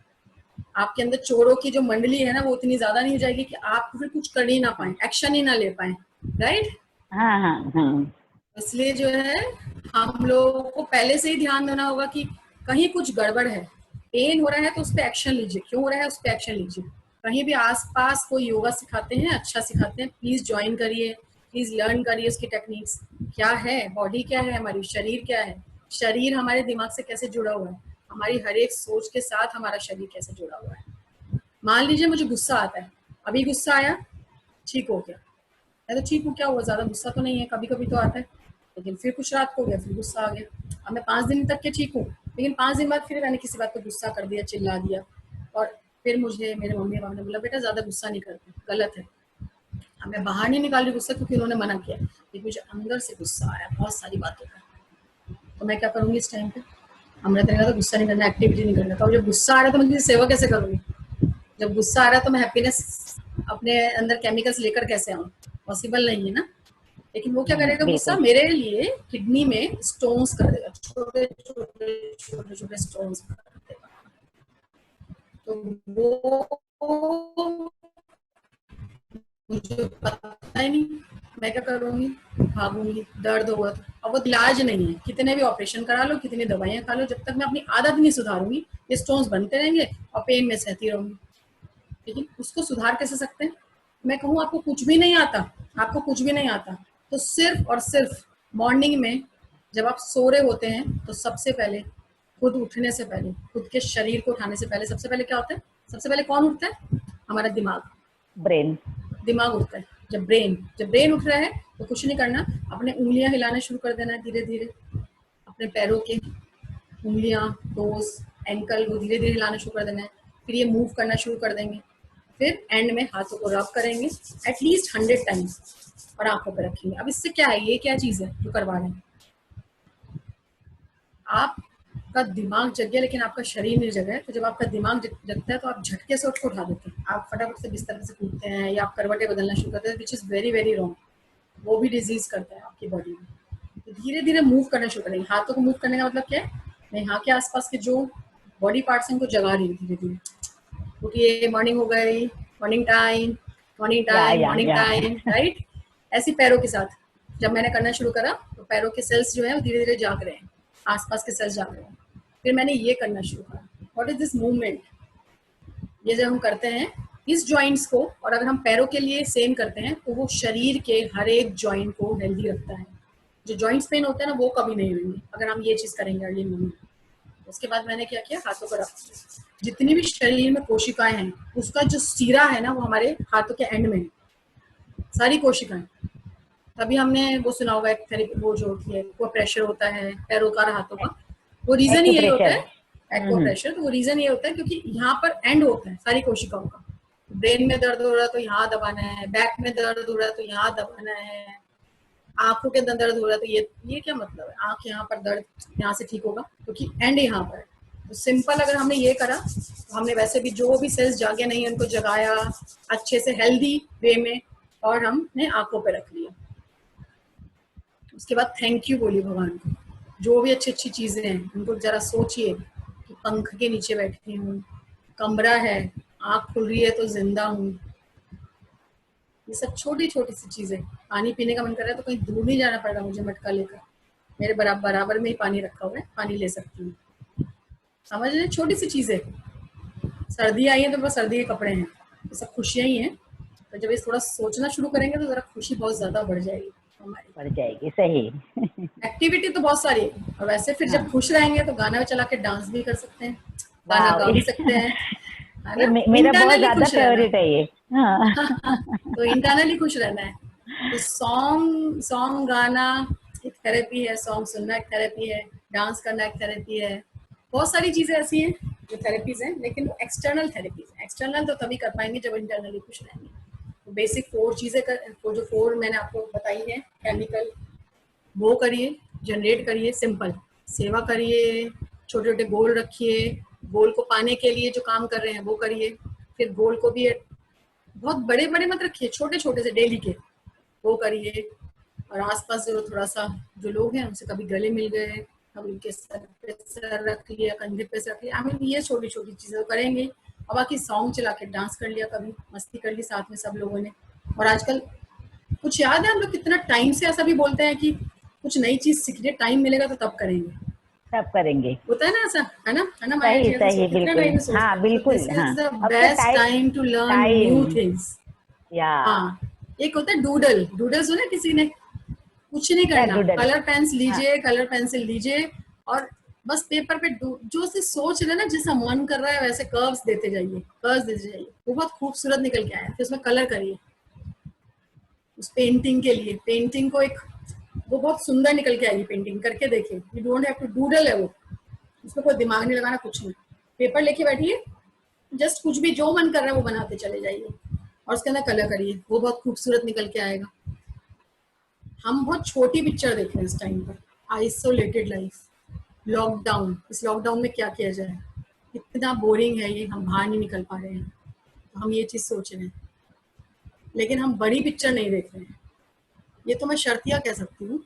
आपके अंदर चोरों की जो मंडली है ना, वो उतनी ज्यादा नहीं हो जाएगी कि आप फिर कुछ कर ही ना पाए, एक्शन ही ना ले पाए, राइट?
हाँ हाँ हाँ।
इसलिए जो है हम लोगों को पहले से ही ध्यान देना होगा कि कहीं कुछ गड़बड़ है, पेन हो रहा है तो उस पर एक्शन लीजिए, क्यों हो रहा है उस पर एक्शन लीजिए। कहीं भी आसपास कोई योगा सिखाते हैं, अच्छा सिखाते हैं, प्लीज ज्वाइन करिए, प्लीज लर्न करिए उसकी टेक्निक्स। क्या है बॉडी, क्या है हमारी शरीर, क्या है शरीर हमारे दिमाग से कैसे जुड़ा हुआ है, हमारी हर एक सोच के साथ हमारा शरीर कैसे जुड़ा हुआ है। मान लीजिए मुझे गुस्सा आता है, अभी गुस्सा आया, ठीक हो गया, मैं तो ठीक हूँ, क्या हुआ, ज्यादा गुस्सा तो नहीं है, कभी कभी तो आता है, लेकिन फिर कुछ रात को गया, फिर गुस्सा आ गया। अब मैं 5 दिन तक के ठीक हूँ, लेकिन 5 दिन बाद फिर मैंने किसी बात पे गुस्सा कर दिया, चिल्ला दिया, और फिर मुझे मेरे मम्मी पापा ने बोला बेटा ज्यादा गुस्सा नहीं करते, गलत है। अब मैं बाहर नहीं निकाल रही गुस्सा क्योंकि उन्होंने मना किया, लेकिन मुझे अंदर से गुस्सा आया बहुत सारी बातों का। तो मैं क्या करूंगी इस टाइम पे? हमने तो गुस्सा नहीं करना, एक्टिविटी नहीं करना। तो जब गुस्सा आ रहा है तो मैं किसी सेवा कैसे करूंगी? जब गुस्सा आ रहा है तो मैं हैप्पीनेस अपने अंदर केमिकल्स लेकर कैसे आऊँ? पॉसिबल नहीं है ना। लेकिन वो क्या करेगा, गुस्सा मेरे लिए किडनी में स्टोन्स कर देगा, छोटे छोटे छोटे छोटे स्टोन्स कर देगा। तो वो मुझे पता ही नहीं, मैं क्या करूंगी, भागूंगी, दर्द होगा तो। अब वो इलाज नहीं है, कितने भी ऑपरेशन करा लो, कितनी दवाइयां खा लो, जब तक मैं अपनी आदत नहीं सुधारूंगी ये स्टोन्स बनते रहेंगे और पेन में सहती रहूंगी। लेकिन उसको सुधार कैसे सकते हैं? मैं कहूँ आपको कुछ भी नहीं आता, आपको कुछ भी नहीं आता, तो सिर्फ और सिर्फ मॉर्निंग में जब आप सो रहे होते हैं तो सबसे पहले खुद उठने से पहले, खुद के शरीर को उठाने से पहले, सबसे पहले क्या होता है? सबसे पहले कौन उठता है? हमारा दिमाग,
ब्रेन।
दिमाग उठता है। जब ब्रेन उठ रहा है तो कुछ नहीं करना, अपने उंगलियां हिलाना शुरू कर देना है धीरे धीरे, अपने पैरों के उंगलियां, टोस, एंकल, वो धीरे धीरे हिलाना शुरू कर देना है। फिर ये मूव करना शुरू कर देंगे, फिर एंड में हाथों को रब करेंगे एटलीस्ट 100 टाइम्स और आंखों पे रखेंगे। अब इससे क्या है, ये क्या चीज है जो करवा रहे हैं? आपका दिमाग जग गया लेकिन आपका शरीर नहीं जगा है। तो जब आपका दिमाग जगता है तो आप झटके से उठ को उठा देते हैं, आप फटाफट से बिस्तर से कूदते हैं या आप करवटें बदलना शुरू करते हैं, which is very very wrong. वो भी डिजीज करता है आपकी बॉडी में। तो धीरे धीरे मूव करना शुरू करेंगे। हाथों को मूव करने का मतलब क्या है? मैं यहाँ के आसपास के जो बॉडी पार्ट्स हैं उनको जगा रही हूँ धीरे धीरे, क्योंकि मॉर्निंग हो गई, morning time, morning time, morning time, right? ऐसी पैरों के साथ जब मैंने करना शुरू करा तो पैरों के सेल्स जो है वो धीरे धीरे जाग रहे हैं, आसपास के सेल्स जाग रहे हैं। फिर मैंने ये करना शुरू करा, व्हाट इज दिस मूवमेंट? ये जब हम करते हैं इस जॉइंट्स को, और अगर हम पैरों के लिए सेम करते हैं तो वो शरीर के हर एक जॉइंट को हेल्दी रखता है। जो जॉइंट्स पेन होते हैं ना वो कभी नहीं होंगे अगर हम ये चीज करेंगे अर्ली मॉर्निंग। उसके बाद मैंने क्या किया, हाथों को रख दिया। जितनी भी शरीर में कोशिकाएं हैं उसका जो सीरा है ना वो हमारे हाथों के एंड में है, सारी कोशिकाएं। तभी हमने वो सुना होगा एक थेरेपी, वो जो होती है वो प्रेशर होता है पैरों का हाथों का, वो रीजन ही यही होता है, एक्वा प्रेशर। तो वो रीजन ये होता है क्योंकि यहाँ पर एंड होता है सारी कोशिकाओं का। ब्रेन में दर्द हो रहा है तो यहाँ दबाना है, बैक में दर्द हो रहा है तो यहाँ दबाना है, आंखों के अंदर दर्द हो रहा है तो ये क्या मतलब है, आंख यहाँ पर दर्द यहाँ से ठीक होगा क्योंकि एंड यहाँ पर। तो सिंपल अगर हमने ये करा तो हमने वैसे भी जो भी सेल्स जागे नहीं उनको जगाया अच्छे से हेल्दी वे में, और हमने आंखों पे रख लिया। उसके बाद थैंक यू बोली भगवान को, जो भी अच्छी अच्छी चीजें हैं उनको जरा सोचिए कि पंख के नीचे बैठी हूँ, कमरा है, आँख खुल रही है तो जिंदा हूँ। ये सब छोटी छोटी सी चीजें। पानी पीने का मन कर रहा है तो कहीं दूर नहीं जाना पड़ रहा मुझे मटका लेकर, मेरे बराबर में ही पानी रखा हुआ है, पानी ले सकती हूँ। समझ रहे, छोटी सी चीजें। सर्दी आई है तो बस सर्दी के कपड़े हैं, ये सब खुशियां ही हैं। तो जब ये थोड़ा सोचना शुरू करेंगे तो जरा खुशी बहुत ज्यादा बढ़ जाएगी हमारी।
बढ़ जाएगी, सही।
एक्टिविटी तो बहुत सारी है, और वैसे फिर जब
हाँ,
खुश रहेंगे तो गाना चला के डांस भी कर सकते हैं, गाना
वाह।
गा भी सकते हैं, है
ये
ना।
मेरा बहुत
इंटरनली
ज्यादा
खुश रहना।
फेवरेट है ये। हाँ।
तो इंटरनली खुश रहना है। तो सॉन्ग सॉन्ग गाना एक थेरेपी है, सॉन्ग सुनना एक थेरेपी है, डांस करना एक थेरेपी है। बहुत सारी चीजें ऐसी हैं जो थेरेपीज हैं, लेकिन वो एक्सटर्नल थेरेपीज। एक्सटर्नल तो तभी कर पाएंगे जब इंटरनली खुश रहेंगे। तो बेसिक 4 चीजें कर, वो जो 4 मैंने आपको बताई है केमिकल, वो करिए, जनरेट करिए, सिंपल सेवा करिए, छोटे छोटे गोल रखिए, गोल को पाने के लिए जो काम कर रहे हैं वो करिए। फिर गोल को भी बहुत बड़े बड़े मत रखिए, छोटे छोटे से डेली के वो करिए। और आसपास जो थोड़ा सा जो लोग हैं उनसे कभी गले मिल गए, कभी उनके सर पे सर रख लिया, कंधे पे सर रख लिया, हमें ये छोटी छोटी चीजें करेंगे। और बाकी सॉन्ग चला के डांस कर लिया, कभी मस्ती कर ली साथ में सब लोगों ने। और आजकल कुछ याद है हम लोग कितना टाइम से ऐसा भी बोलते हैं कि कुछ नई चीज सीखने टाइम मिलेगा तो तब करेंगे।
सब करेंगे।
होता है ना ऐसा, है ना माया
सही
जी, ऐसा
सही,
कितना
बिल्कुल।
टाइम से सोचते
हाँ
हैं। तो
बिल्कुल,
दिस
हाँ।
इज द
अब तो
best time to learn new
time,
things.
या
हाँ, एक होता है डूडल। डूडल सुना किसी ने? कुछ नहीं
क्या
करना,
डूडल?
कलर पेन्स
हाँ,
लीजिए, कलर पेंसिल लीजिए, और बस पेपर पे जो से सोच रहे ना, जैसा मन कर रहा है वैसे कर्व्स देते जाइए, कर्व्स देते जाइए, वो बहुत खूबसूरत निकल के आया। फिर उसमें कलर करिए। उस पेंटिंग के लिए, पेंटिंग को एक, वो बहुत सुंदर निकल के आएगी पेंटिंग, करके देखिए। You don't have to doodle है वो, उसमें कोई दिमाग नहीं लगाना, कुछ नहीं। पेपर लेके बैठिए, जस्ट कुछ भी जो मन कर रहा है वो बनाते चले जाइए, और उसके अंदर कलर करिए, वो बहुत खूबसूरत निकल के आएगा। हम बहुत छोटी पिक्चर देख रहे हैं इस टाइम पर, आइसोलेटेड लाइफ, लॉकडाउन। इस लॉकडाउन में क्या किया जाए, इतना बोरिंग है ये, हम बाहर नहीं निकल पा रहे हैं, तो हम ये चीज सोच रहे हैं, लेकिन हम बड़ी पिक्चर नहीं देख रहे हैं। ये तो मैं शर्तिया कह सकती हूँ।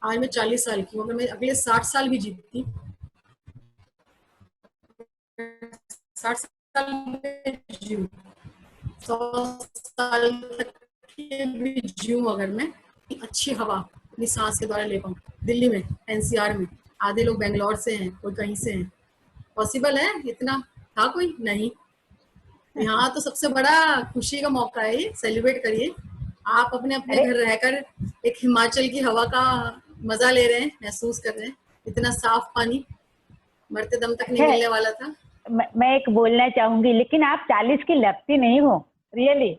आज मैं 40 साल की हूँ, अगर मैं अगले 60 साल भी जीतती, 60 साल में जीऊँ, 100 साल तक के भी जीऊँ अगर मैं, अच्छी हवा अपनी सांस के द्वारा ले पाऊँ। दिल्ली में, एनसीआर में, आधे लोग बेंगलोर से हैं, कोई कहीं से हैं। पॉसिबल है इतना? था कोई नहीं। यहाँ तो सबसे बड़ा खुशी का मौका है, ये सेलिब्रेट करिए। आप अपने अपने
अरे
घर रहकर एक हिमाचल की हवा का मजा ले रहे हैं, महसूस कर रहे हैं। इतना साफ पानी मरते दम तक नहीं
अच्छा,
मिलने वाला था।
मैं एक बोलना चाहूंगी, लेकिन आप 40 की लगती नहीं हो, रियली।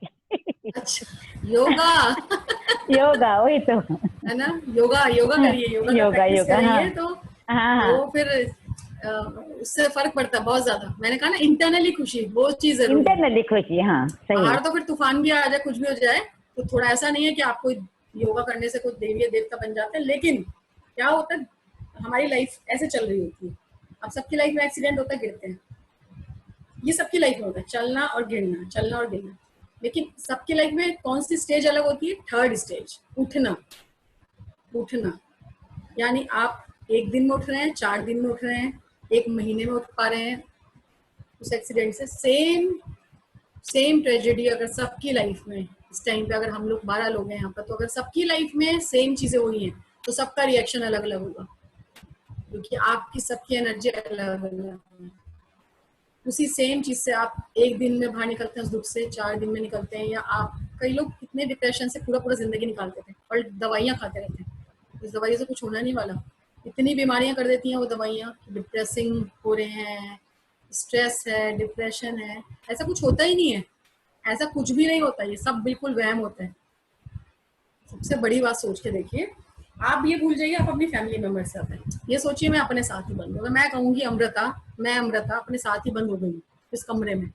अच्छा, योगा।
योगा, वही तो।
है ना, योगा योगा करिए, योगा का
योगा
प्रैक्टिस
योगा, हाँ।
करिए तो
हाँ हाँ।
फिर उससे फर्क पड़ता है बहुत ज्यादा। मैंने कहा ना, इंटरनली खुशी, वो चीज जरूरी है।
इंटरनली खुशी, हाँ सही।
बाहर तो फिर तूफान भी आ जाए, कुछ भी हो जाए, तो थोड़ा ऐसा नहीं है कि आपको योगा करने से कोई देवी देवता बन जाते हैं, लेकिन क्या होता है, हमारी लाइफ ऐसे चल रही होती है। अब सबकी लाइफ में एक्सीडेंट होता है, गिरते हैं, ये सबकी लाइफ में होता है, चलना और गिरना, चलना और गिरना। लेकिन सबकी लाइफ में कौन सी स्टेज अलग होती है? थर्ड स्टेज, उठना। उठना यानी आप एक दिन में उठ रहे हैं, 4 दिन में उठ रहे हैं, एक महीने में उठ पा रहे हैं उस एक्सीडेंट से। सेम ट्रेजेडी अगर सबकी लाइफ में इस टाइम पे, अगर हम लोग 12 लोग हैं यहाँ पर, तो अगर सबकी लाइफ में सेम चीजें हुई हैं तो सबका रिएक्शन अलग अलग होगा, क्योंकि आपकी सबकी एनर्जी अलग अलग है। उसी सेम चीज से आप एक दिन में बाहर निकलते हैं उस दुख से, 4 दिन में निकलते हैं। या आप, कई लोग कितने डिप्रेशन से पूरा पूरा जिंदगी निकालते थे और दवाइयाँ खाते रहते हैं। इस दवाई से कुछ होना नहीं वाला। इतनी बीमारियां कर देती हैं वो दवाइयाँ, डिप्रेसिंग हो रहे हैं, स्ट्रेस है, डिप्रेशन है। ऐसा कुछ होता ही नहीं है, ऐसा कुछ भी नहीं होता, ये सब बिल्कुल वहम होता है। सबसे बड़ी बात सोच के देखिए, आप ये भूल जाइए आप अपनी फैमिली मेंबर से आते हैं, ये सोचिए मैं अपने साथ ही बंद हूँ। मैं कहूंगी अमृता, मैं अमृता अपने साथ ही बंद हो गई इस कमरे में,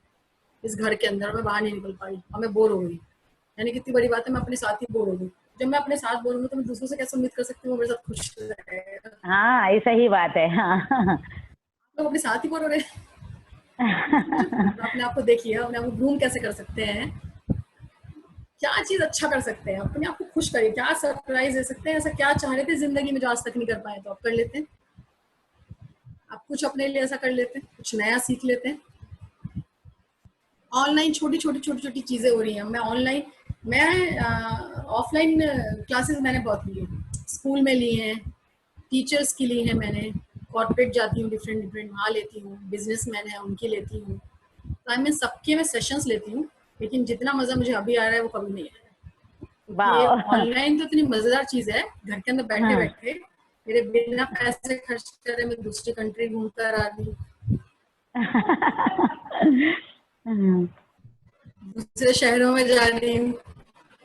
इस घर के अंदर, मैं बाहर नहीं निकल पाई और मैं बोर हो गई। यानी कितनी बड़ी बात है, मैं अपने साथ ही बोर हो गई। जब मैं अपने साथ बोर हूँ तो मैं दूसरों से कैसे उम्मीद कर सकती हूँ वो मेरे साथ खुश रहेगा?
हाँ, ये सही बात है, हाँ।
लोग अपने साथ ही बोर हो रहे हैं। अपने आप को देखिए, अपने आप को ग्रूम कैसे कर सकते हैं, क्या चीज अच्छा कर सकते हैं, अपने आप को खुश करिए, क्या सरप्राइज दे सकते हैं, ऐसा क्या चाह रहे थे जिंदगी में जो आज तक नहीं कर पाए, तो आप कर लेते हैं। आप कुछ अपने लिए ऐसा कर लेते हैं, कुछ नया सीख लेते हैं। ऑनलाइन छोटी छोटी चीजें हो रही हैं। मैं ऑफलाइन क्लासेस मैंने बहुत ली है, स्कूल में ली हैं, टीचर्स की ली है मैंने, कॉर्पोरेट जाती हूँ, डिफरेंट डिफरेंट वहाँ लेती हूँ, बिजनेसमैन है उनकी लेती हूँ, तो मैं सबके मैं सेशंस लेती हूँ। लेकिन जितना मजा मुझे अभी आ रहा है वो कभी नहीं आया, क्योंकि ये
वाह।
ऑनलाइन तो इतनी मजेदार चीज है, घर के अंदर बैठे
हाँ।
बैठे मेरे बिना पैसे खर्च करे मैं दूसरी कंट्री घूम कर आ रही हूँ, दूसरे शहरों में जा रही हूँ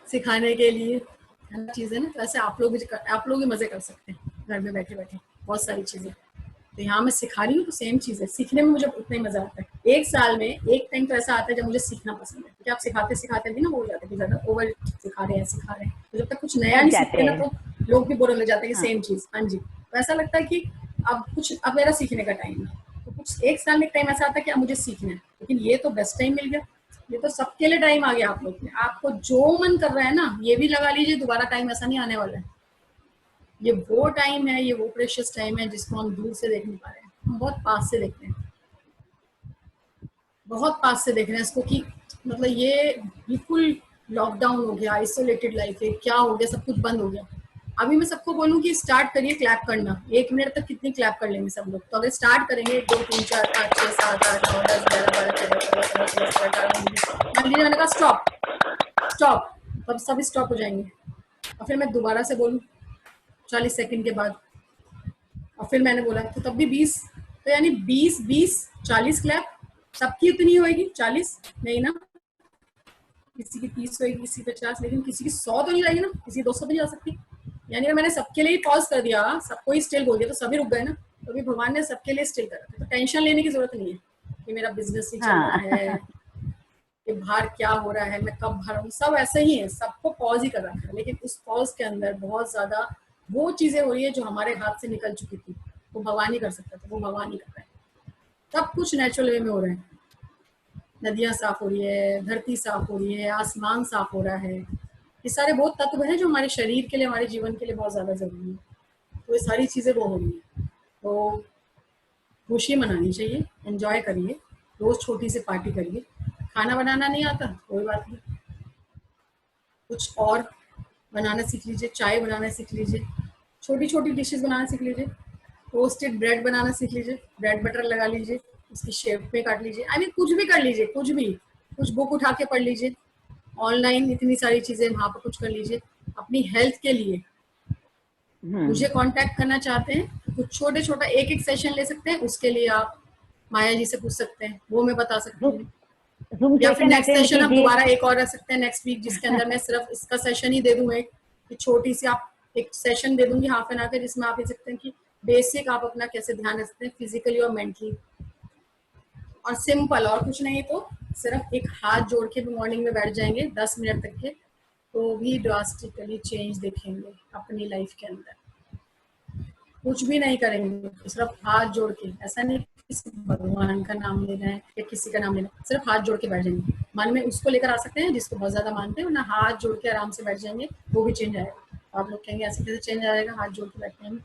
सिखाने के लिए, है ना चीजें ना। तो ऐसे आप लोग भी मजे कर सकते हैं घर में बैठे बैठे बहुत सारी चीजें। तो यहाँ मैं सिखा रही हूँ तो सेम चीज है, सीखने में मुझे उतना ही मजा आता है। एक साल में एक टाइम तो ऐसा आता है जब मुझे सीखना पसंद है, क्योंकि आप सिखाते सिखाते भी ना बोल जाते हैं ज्यादा ओवर सिखा रहे हैं। तो जब तक कुछ नया
थक
नहीं
जाते
सीखते ना
हैं।
तो लोग भी बोर होने जाते हैं कि
हाँ।
सेम चीज। हाँ जी, तो ऐसा लगता है कि अब मेरा सीखने का टाइम है। तो कुछ एक साल में एक टाइम ऐसा आता है कि अब मुझे सीखना है, लेकिन ये तो बेस्ट टाइम मिल गया, ये तो सबके लिए टाइम आ गया। आप लोग आपको जो मन कर रहा है ना ये भी लगा लीजिए, दोबारा टाइम ऐसा नहीं आने वाला है। ये वो टाइम है, ये वो प्रेशियस टाइम है जिसको हम दूर से देख नहीं पा रहे हैं, हम बहुत पास से देखते हैं, बहुत पास से देख रहे हैं इसको कि मतलब ये बिल्कुल लॉकडाउन हो गया, आइसोलेटेड लाइफ है, क्या हो गया, सब कुछ बंद हो गया। अभी मैं सबको बोलूं कि स्टार्ट करिए क्लैप करना, 1 मिनट तक कितनी क्लैप कर लेंगे सब लोग। तो अगर स्टार्ट करेंगे 1 2 3 4 5 6 7 8 9 10 11 12 13 14 15 16 17 18 19, मान लीजिए मैंने कहा स्टॉप स्टॉप, तब सब स्टॉप हो जाएंगे और फिर मैं दोबारा से बोलूँ 40 सेकंड के बाद और फिर मैंने बोला तो तब भी 20, तो यानी 20 20 40 क्लैप। सबकी उतनी होएगी 40 नहीं ना, किसी की 30 होगी, किसी 50, लेकिन किसी की 100 तो नहीं जाएगी ना, किसी की 200 तो नहीं जा सकती। यानी मैंने सबके लिए पॉज कर दिया, सबको ही स्टिल बोल दिया, तो सभी रुक गए ना। तो अभी भगवान ने सबके लिए स्टिल कर रखा है, तो टेंशन लेने की जरूरत नहीं है कि मेरा बिजनेस नहीं चल रहा
हाँ।
है, कि बाहर क्या हो रहा है, मैं कब बाहर हूँ, सब ऐसे ही है, सबको पॉज ही कर रखा है। लेकिन उस पॉज के अंदर बहुत ज्यादा वो चीजें हो रही है जो हमारे हाथ से निकल चुकी थी, वो भगवान ही कर सकता था, वो भगवान ही कर रहा है। सब कुछ नेचुरल वे में हो रहा है, नदियां साफ हो रही है, धरती साफ हो रही है, आसमान साफ हो रहा है, ये सारे बहुत तत्व हैं जो हमारे शरीर के लिए, हमारे जीवन के लिए बहुत ज्यादा जरूरी है। तो ये सारी चीजें वो हो रही है, तो खुशी मनानी चाहिए, एंजॉय करिए, रोज छोटी सी पार्टी करिए। खाना बनाना नहीं आता कोई बात नहीं, कुछ और बनाना सीख लीजिए, चाय बनाना सीख लीजिए, छोटी छोटी डिशेस बनाना सीख लीजिए, रोस्टेड ब्रेड बनाना सीख लीजिए, ब्रेड बटर लगा लीजिए, उसकी शेप में काट लीजिए, आई मीन कुछ भी कर लीजिए, कुछ भी, कुछ बुक उठा के पढ़ लीजिए, ऑनलाइन इतनी सारी चीजें वहां पर कुछ कर लीजिए अपनी हेल्थ के लिए। मुझे कांटेक्ट करना चाहते हैं कुछ छोटे छोटा एक एक सेशन ले सकते हैं, उसके लिए आप माया जी से पूछ सकते हैं, वो मैं बता सकती हूँ।
जूम
या फिर
सेशन
नेक्स्ट
अटेंड
सेशन आप
कीजिए।
दोबारा एक और रख सकते हैं नेक्स्ट वीक, जिसके अंदर मैं सिर्फ इसका सेशन ही दे दूँ, एक कि छोटी सी आप एक सेशन दे दूंगी हाफ एन आवर, जिसमें आप ये सकते हैं कि बेसिक आप अपना कैसे ध्यान रख सकते हैं फिजिकली और मेंटली, और सिंपल, और कुछ नहीं तो सिर्फ एक हाथ जोड़ के भी मॉर्निंग में बैठ जाएंगे 10 मिनट तक के, तो भी ड्रास्टिकली चेंज देखेंगे अपनी लाइफ के अंदर। कुछ भी नहीं करेंगे, सिर्फ हाथ जोड़ के, ऐसा नहीं किसी भगवान का नाम लेना है या किसी का नाम लेना है, सिर्फ हाथ जोड़ के बैठ जाएंगे। मन में उसको लेकर आ सकते हैं जिसको बहुत ज्यादा मानते हैं, वरना हाथ जोड़ के आराम से बैठ जाएंगे, वो भी चेंज आएगा। आप लोग कहेंगे ऐसे कैसे चेंज आएगा, हाथ जोड़ के बैठने में।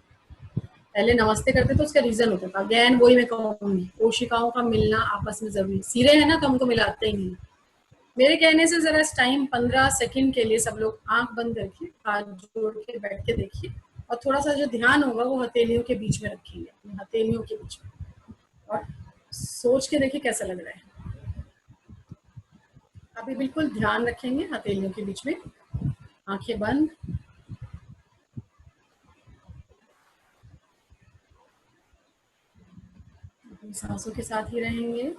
पहले नमस्ते करते तो उसका रीजन होता था, अगेन वही मैं कहूंगी, कोशिकाओं का मिलना आपस में जरूरी, सिरे है ना तो हमको मिलाते ही नहीं। मेरे कहने से जरा इस टाइम 15 सेकंड के लिए सब लोग आंख बंद करके हाथ जोड़ के बैठ के देखिए, और थोड़ा सा जो ध्यान होगा वो हथेलियों के बीच में रखेंगे, अपनी हथेलियों के बीच में, और सोच के देखिए कैसा लग रहा है। अभी बिल्कुल ध्यान रखेंगे हथेलियों के बीच में, आंखें बंद, अपनी सांसों के साथ ही रहेंगे।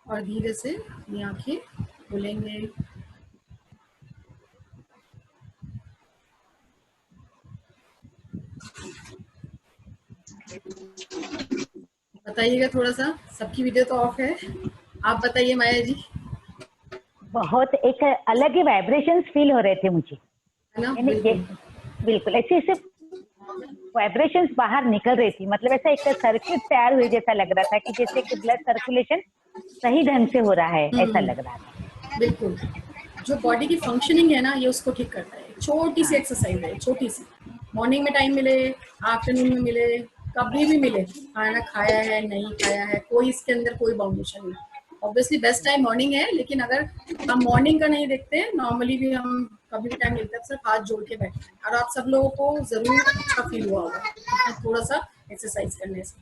और धीरे से अपनी आंखें खोलेंगे। बताइएगा थोड़ा सा, सबकी वीडियो तो ऑफ है, आप बताइए माया जी।
बहुत एक अलग ही वाइब्रेशंस फील हो रहे थे मुझे,
है ना,
यानी
बिल्कुल।
बिल्कुल ऐसे ऐसे वाइब्रेशंस बाहर निकल रही थी, मतलब ऐसा एक सर्किट तैयार हुए जैसा लग रहा था कि जैसे कि ब्लड सर्कुलेशन सही ढंग से हो रहा है, ऐसा लग रहा था।
बिल्कुल, जो बॉडी की फंक्शनिंग है ना, ये उसको ठीक करता है। छोटी सी
हाँ
एक्सरसाइज है, छोटी सी, मॉर्निंग में टाइम मिले, आफ्टरनून में मिले, कभी भी मिले, खाना खाया है नहीं खाया है, कोई इसके अंदर कोई बाउंडेशन नहीं। ऑब्वियसली बेस्ट टाइम मॉर्निंग है, लेकिन अगर हम मॉर्निंग का नहीं देखते हैं, नॉर्मली भी हम कभी भी टाइम मिलता है, सिर्फ हाथ जोड़ के बैठते हैं। और आप सब लोगों को जरूर अच्छा फील हुआ होगा इतना थोड़ा सा एक्सरसाइज करने से।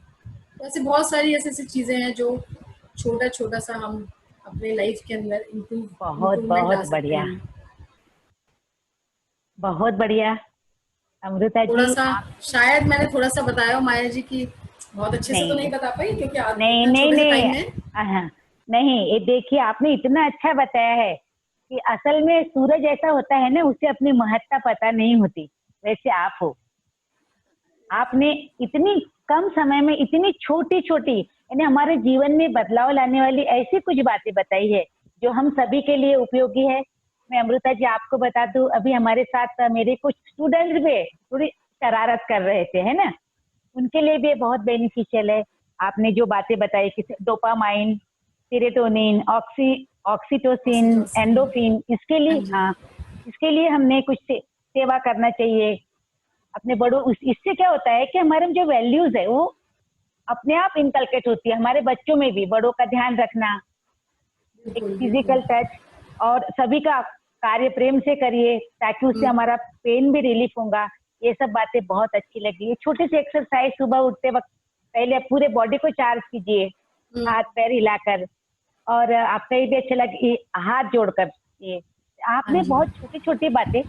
तो ऐसे बहुत सारी ऐसी ऐसी चीजें हैं जो छोटा छोटा सा हम अपने लाइफ के अंदर
बहुत
इम्प्रूवमेंट ला
बहुत
सकते
बढ़िया,
हैं।
बहुत बढ़िया अमृता
थोड़ा
जी
सा
आप।
शायद मैंने थोड़ा सा बताया हो माया जी की, बहुत अच्छे से तो
नहीं
नहीं बता पाई क्योंकि
नहीं
इतना
नहीं
छोटे से
नहीं,
टाइम में।
हाँ नहीं, ये देखिए आपने इतना अच्छा बताया है कि असल में सूरज ऐसा होता है ना, उसे अपनी महत्ता पता नहीं होती, वैसे आप हो। आपने इतनी कम समय में इतनी छोटी छोटी, यानी हमारे जीवन में बदलाव लाने वाली ऐसी कुछ बातें बताई है जो हम सभी के लिए उपयोगी है। मैं अमृता जी आपको बता दूं, अभी हमारे साथ मेरे कुछ स्टूडेंट्स भी थोड़ी शरारत कर रहे थे, है ना, उनके लिए भी ये बहुत बेनिफिशियल है। आपने जो बातें बताई कि dopamine, serotonin, oxytocin,
oxytocin.
Endorphin, इसके
हाँ
लिए
जी।
हाँ, इसके लिए हमने कुछ सेवा करना चाहिए अपने बड़ों। इससे क्या होता है कि हमारे में जो वैल्यूज है वो अपने आप इनकलकेट होती है हमारे बच्चों में भी। बड़ों का ध्यान रखना, एक
बिल्कुल बिल्कुल।
फिजिकल टच, और सभी का कार्य प्रेम से करिए ताकि उससे
हम्म,
हमारा पेन भी रिलीफ होगा। ये सब बातें बहुत अच्छी लगी। ये छोटी सी एक्सरसाइज सुबह उठते वक्त पहले आप पूरे बॉडी को चार्ज कीजिए,
हम्म,
हाथ पैर हिलाकर, और आपका ये भी अच्छा लगे ये हाथ जोड़कर। ये
हाँ
आपने
जी।
बहुत छोटी छोटी बातें,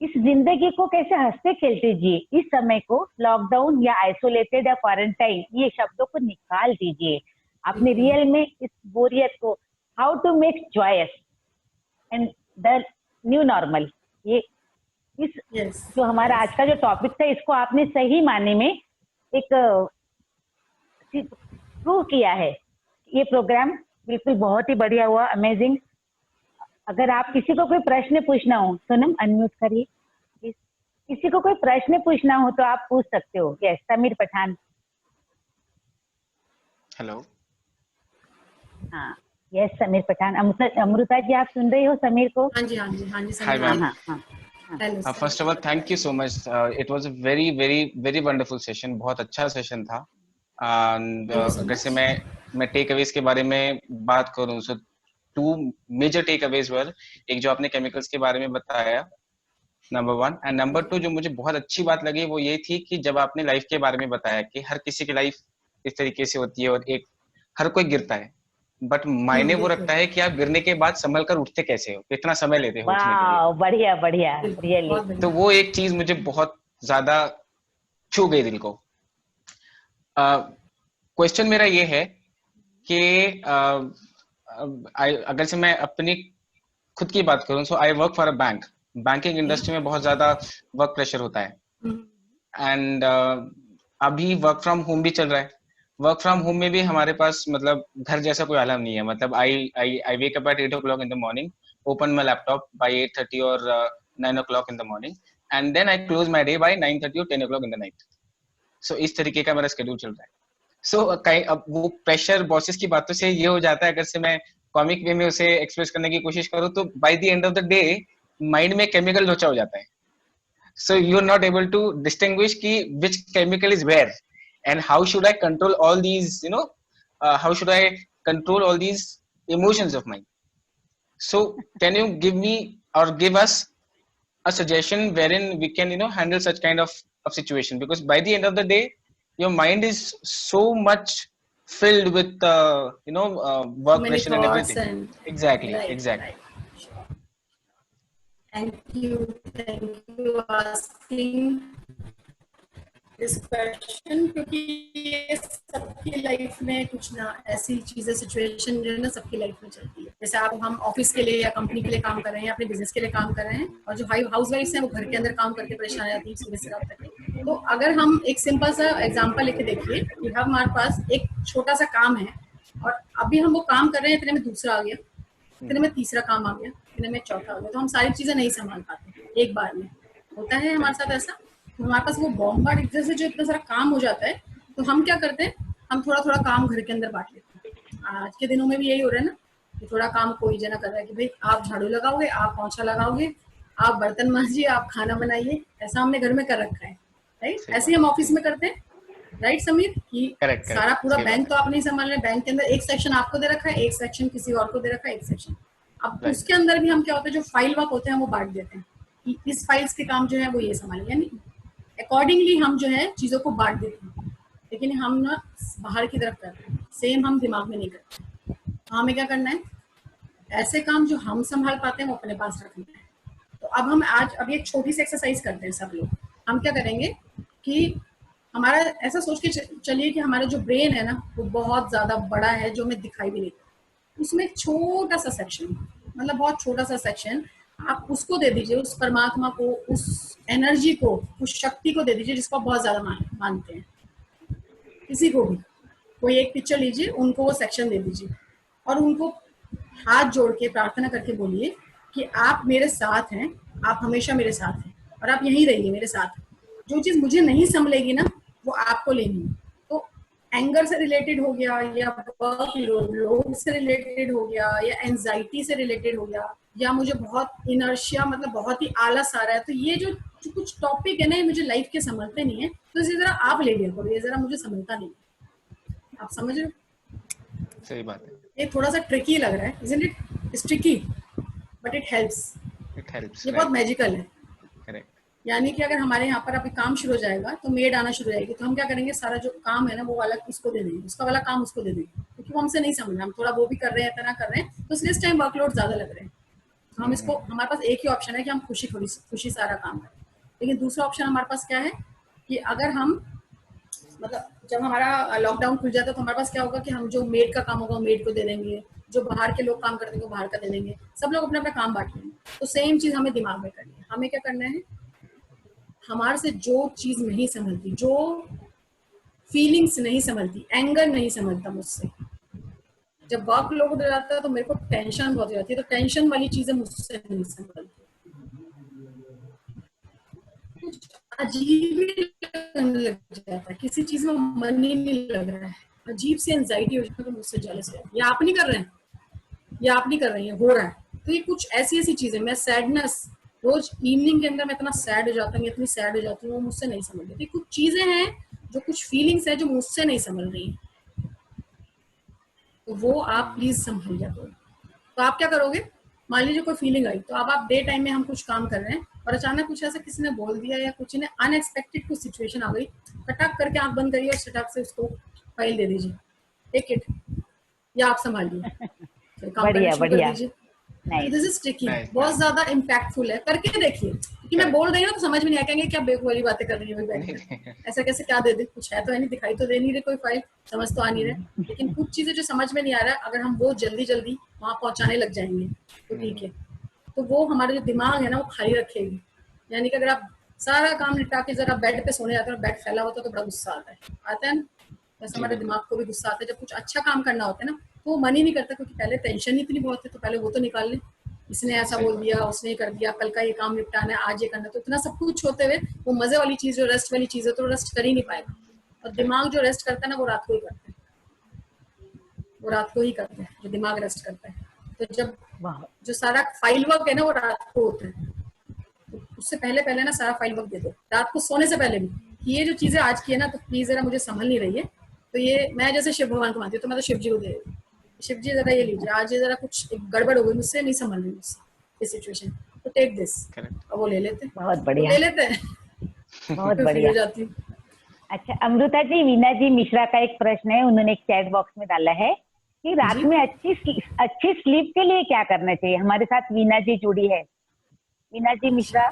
इस जिंदगी को कैसे हंसते खेलते जिए, इस समय को लॉकडाउन या आइसोलेटेड या क्वारंटाइन ये शब्दों को निकाल दीजिए। आपने
बिल्कुल।
रियल में इस बोरियत को how to make joys and the new normal, ये इस
यस।
जो हमारा
यस।
आज का जो टॉपिक था इसको आपने सही माने में एक प्रूव किया है। ये प्रोग्राम बिल्कुल बहुत ही बढ़िया हुआ, अमेजिंग। अगर आप किसी को कोई प्रश्न पूछना हो, सोनम अनम्यूट करिए प्लीज। किसी को कोई प्रश्न पूछना हो तो आप पूछ सकते हो। यस, समीर पठान।
हेलो।
हाँ, यस समीर पठान। अमृता जी आप सुन रही हो समीर को?
हाँ जी, हाँ जी, हाँ जी,
हाय
समीर
हाँ
जी।
मैम।
हाँ हाँ हाँ।
Hello sir.
First of all thank you so much, it was a very very very wonderful session, बहुत अच्छा सेशन था। एंड
थैंक यू सो
अगर से
मच।
मैं टेक अवेज के बारे में बात करूं, सो टू मेजर टेक अवेज वर, एक जो आपने केमिकल्स के बारे में बताया, number one, and number two जो मुझे बहुत अच्छी बात लगी वो ये थी कि जब आपने लाइफ के बारे में बताया कि हर किसी की लाइफ इस तरीके से होती है और एक हर कोई गिरता है, बट मायने वो
बिल्कुल।
रखता है कि आप गिरने के बाद संभल कर उठते कैसे हो, कितना समय लेते हो उठने के लिए।
वाह, बढ़िया बढ़िया,
बिल्कुल,
रियली।
बहुत
तो
बढ़िया।
वो एक चीज मुझे बहुत ज्यादा छू गई दिल को। क्वेश्चन मेरा ये है कि अगर से मैं अपनी खुद की बात करूं, so I work for a bank. Banking industry में बहुत ज्यादा वर्क प्रेशर होता है, एंड अभी वर्क फ्रॉम होम भी चल रहा है। वर्क फ्रॉम होम में भी हमारे पास मतलब घर जैसा कोई आलम नहीं है। मतलब I wake up at 8 o'clock in the morning, open my laptop by 8:30 और 9 o'clock in the morning, and then I close my day by 9:30 और 10 o'clock इन द नाइट। सो इस तरीके का मेरा शेड्यूल चल रहा है। सो अब वो प्रेशर बॉसेस की बातों से ये हो जाता है, अगर से मैं कॉमिक वे में उसे एक्सप्रेस करने की कोशिश करूँ, तो by the end of the day mind में केमिकल लोचा हो जाता है। So you're not able to distinguish ki which chemical is where, and how should I control all these, how should I control all these emotions of mine. So can you give me or give us a suggestion wherein we can handle such kind of situation, because by the end of the day your mind is so much filled with
So
work
many
pressure and
thoughts
everything.
and
Exactly,
right,
exactly.
right. Thank you asking इस question, क्योंकि ये सबकी life में कुछ ना ऐसी चीजें, situation जो है ना सबकी लाइफ में चलती है। जैसे आप, हम ऑफिस के लिए या कंपनी के लिए काम कर रहे हैं या अपने बिजनेस के लिए काम कर रहे हैं, और जो हाउस वाइफ्स हैं वो घर के अंदर काम करके परेशान रहती है सुबह से रात तक। तो अगर हम एक सिंपल सा एग्जांपल लेके देखिए कि हम हमारे पास एक छोटा सा काम है और अभी हम वो काम कर रहे हैं, इतने में दूसरा आ गया, इतने में तीसरा काम आ गया, इतने में चौथा आ गया, तो हम सारी चीजें नहीं संभाल पाते एक बार में। होता है हमारे साथ ऐसा, तो हमारे पास वो बॉम्बार्ड जैसे जो इतना सारा काम हो जाता है, तो हम क्या करते हैं, हम थोड़ा थोड़ा काम घर के अंदर बांट लेते हैं। आज के दिनों में भी यही हो रहा है ना, कि थोड़ा काम कोई जना कर रहा है कि भाई आप झाड़ू लगाओगे, आप पोंछा लगाओगे, आप बर्तन मांजिए, आप खाना बनाइए, ऐसा हमने घर में कर रखा है, राइट। ऐसे ही हम ऑफिस में करते हैं, राइट समीर, कि सारा पूरा बैंक तो आप नहीं संभाल रहे, बैंक के अंदर एक सेक्शन आपको दे रखा है, एक सेक्शन किसी और को दे रखा है, एक सेक्शन। अब उसके अंदर भी हम क्या होता है, जो फाइल वर्क होते हैं वो बांट देते हैं कि इस फाइल्स के काम जो है वो ये संभालें, यानी अकॉर्डिंगली हम जो है चीजों को बांट देते हैं। लेकिन हम ना बाहर की तरफ करते हैं, सेम हम दिमाग में नहीं करते। हमें क्या करना है, ऐसे काम जो हम संभाल पाते हैं वो अपने पास रखना है। तो अब हम आज अभी एक छोटी सी एक्सरसाइज करते हैं सब लोग। हम क्या करेंगे कि हमारा ऐसा सोच के चलिए कि हमारा जो ब्रेन है ना वो बहुत ज्यादा बड़ा है, जो हमें दिखाई भी नहीं देता। उसमें एक छोटा सा सेक्शन, मतलब बहुत छोटा सा सेक्शन, आप उसको दे दीजिए, उस परमात्मा को, उस एनर्जी को, उस शक्ति को दे दीजिए जिसको आप बहुत ज्यादा मानते हैं। किसी को भी कोई एक पिक्चर लीजिए, उनको वो सेक्शन दे दीजिए और उनको हाथ जोड़ के प्रार्थना करके बोलिए कि आप मेरे साथ हैं, आप हमेशा मेरे साथ हैं और आप यहीं रहिए मेरे साथ। जो चीज मुझे नहीं संभलेगी ना वो आपको लेनी है। तो एंगर से रिलेटेड हो गया, या वर्क लोड से रिलेटेड हो गया, या एंजाइटी से रिलेटेड हो गया, या मुझे बहुत इनर्शिया, मतलब बहुत ही आलस आ रहा है, तो ये जो कुछ टॉपिक है ना, ये मुझे लाइफ के समझते नहीं है, तो इसे जरा आप ले लिया करो, ये जरा मुझे समझता नहीं है। आप समझ रहे हो?
सही बात है।
ये थोड़ा सा ट्रिकी लग रहा है, isn't it? It's tricky, but it helps.
It helps,
ये बहुत मैजिकल है।
Correct.
यानी कि अगर हमारे यहाँ पर अभी काम शुरू हो जाएगा तो मेड आना शुरू हो जाएगी, तो हम क्या करेंगे, सारा जो काम है ना वो वाला उसको दे देंगे, उसका वाला काम उसको दे देंगे, क्योंकि वो हमसे नहीं समझ रहा, हम थोड़ा वो भी कर रहे हैं, इतना कर रहे हैं, तो इसलिए इस टाइम वर्कलोड ज्यादा लग रहे हैं। तो हम इसको, हमारे पास एक ही ऑप्शन है कि हम खुशी सारा काम करें। लेकिन दूसरा ऑप्शन हमारे पास क्या है कि अगर हम, मतलब जब हमारा लॉकडाउन खुल जाता है तो हमारे पास क्या होगा कि हम जो मेड का काम होगा मेड को दे देंगे, जो बाहर के लोग काम करते हैं वो बाहर का दे देंगे, सब लोग अपना अपना काम बांट लेंगे। तो सेम चीज हमें दिमाग में करनी है। हमें क्या करना है, हमारे से जो चीज नहीं संभलती, जो फीलिंग्स नहीं संभलती, एंगर नहीं संभलता मुझसे, जब वर्क लोड हो जाता है तो मेरे को टेंशन बहुत हो जाती है, तो टेंशन वाली चीजें मुझसे नहीं संभलती, अजीब ही लगने लग जाता है, किसी चीज में मन ही नहीं लग रहा है, अजीब सी एंजाइटी हो जाती है, तो मुझसे जेलस है, या आप नहीं कर रहे हैं, या आप नहीं कर रही हैं, हो रहा है। तो ये कुछ ऐसी ऐसी चीजें, मैं सैडनेस, रोज इवनिंग के अंदर मैं इतना सैड हो जाता हूँ, इतनी सैड हो जाती हूँ, वो मुझसे नहीं समझ रही। कुछ चीजें हैं जो, कुछ फीलिंग्स है जो मुझसे नहीं समझ रही, तो वो आप प्लीज संभलिए। तो आप क्या करोगे, मान लीजिए कोई फीलिंग आई, तो अब आप डे टाइम में हम कुछ काम कर रहे हैं और अचानक कुछ ऐसा किसी ने बोल दिया, या कुछ ने अनएक्सपेक्टेड कुछ सिचुएशन आ गई, फटाक करके आंख बंद करिए और फटाक से उसको फाइल दे दीजिए, टेक इट, या आप संभालिए, फिर काम करना शुरू कर दीजिए। दिस इज ट्रिकी, बहुत ज्यादा इम्पैक्टफुल है, करके देखिए, क्योंकि मैं बोल रही हूँ तो समझ में नहीं आएंगे क्या बेवकूफ बातें कर रही है, ऐसा कैसे क्या दे दे, कुछ है तो है नहीं, दिखाई तो दे नहीं रहे कोई फाइल, समझ तो आ नहीं रहे, लेकिन कुछ चीजें जो समझ में नहीं आ रहा है, अगर हम वो जल्दी जल्दी वहां पहुंचाने लग जाएंगे तो ठीक है, तो वो हमारा जो दिमाग है ना वो खाली रखेगी। यानी कि अगर आप सारा काम निपटा के जरा बेड पे सोने जाते हो, बेड फैला होता है तो बड़ा गुस्सा आता है ना, वैसे हमारे दिमाग को भी गुस्सा आता है जब कुछ अच्छा काम करना होता है ना, तो वो मन ही नहीं करता, क्योंकि पहले टेंशन ही इतनी बहुत है, तो पहले वो तो निकाल ले, इसने ऐसा बोल दिया, उसने कर दिया, कल का ये काम निपटाना है, आज ये करना, तो इतना सब कुछ होते हुए वो मजे वाली चीज, जो रेस्ट वाली चीज है, तो रेस्ट कर ही नहीं पाएगा। और दिमाग जो रेस्ट करता है ना वो रात को ही करता है, वो रात को ही करता है, जो दिमाग रेस्ट करता है। तो जब जो सारा फाइल वर्क है ना वो रात को होता है, तो उससे पहले पहले ना सारा फाइल वर्क दे दो, रात को सोने से पहले भी, कि ये जो चीजें आज की है ना, तो प्लीज जरा मुझे संभल नहीं रही है, तो ये मैं जैसे शिव भगवान को मानती हूँ, तो मैं तो शिव जी को दे रही हूँ, शिव जी जरा ये लीजिए, आज ये जरा कुछ एक गड़बड़ हो गई, मुझसे नहीं संभल रही मुझसे ये सिचुएशन, तो टेक दिस, और वो ले लेते हैं,
बहुत बढ़िया,
ले लेते हैं,
बहुत बढ़िया।
जाती।
अच्छा अमृता जी, वीना जी मिश्रा का एक प्रश्न है, उन्होंने एक चैट बॉक्स में डाला है कि रात में अच्छी स्लीप के लिए क्या करना चाहिए। हमारे साथ वीना जी जुड़ी है, वीना जी मिश्रा।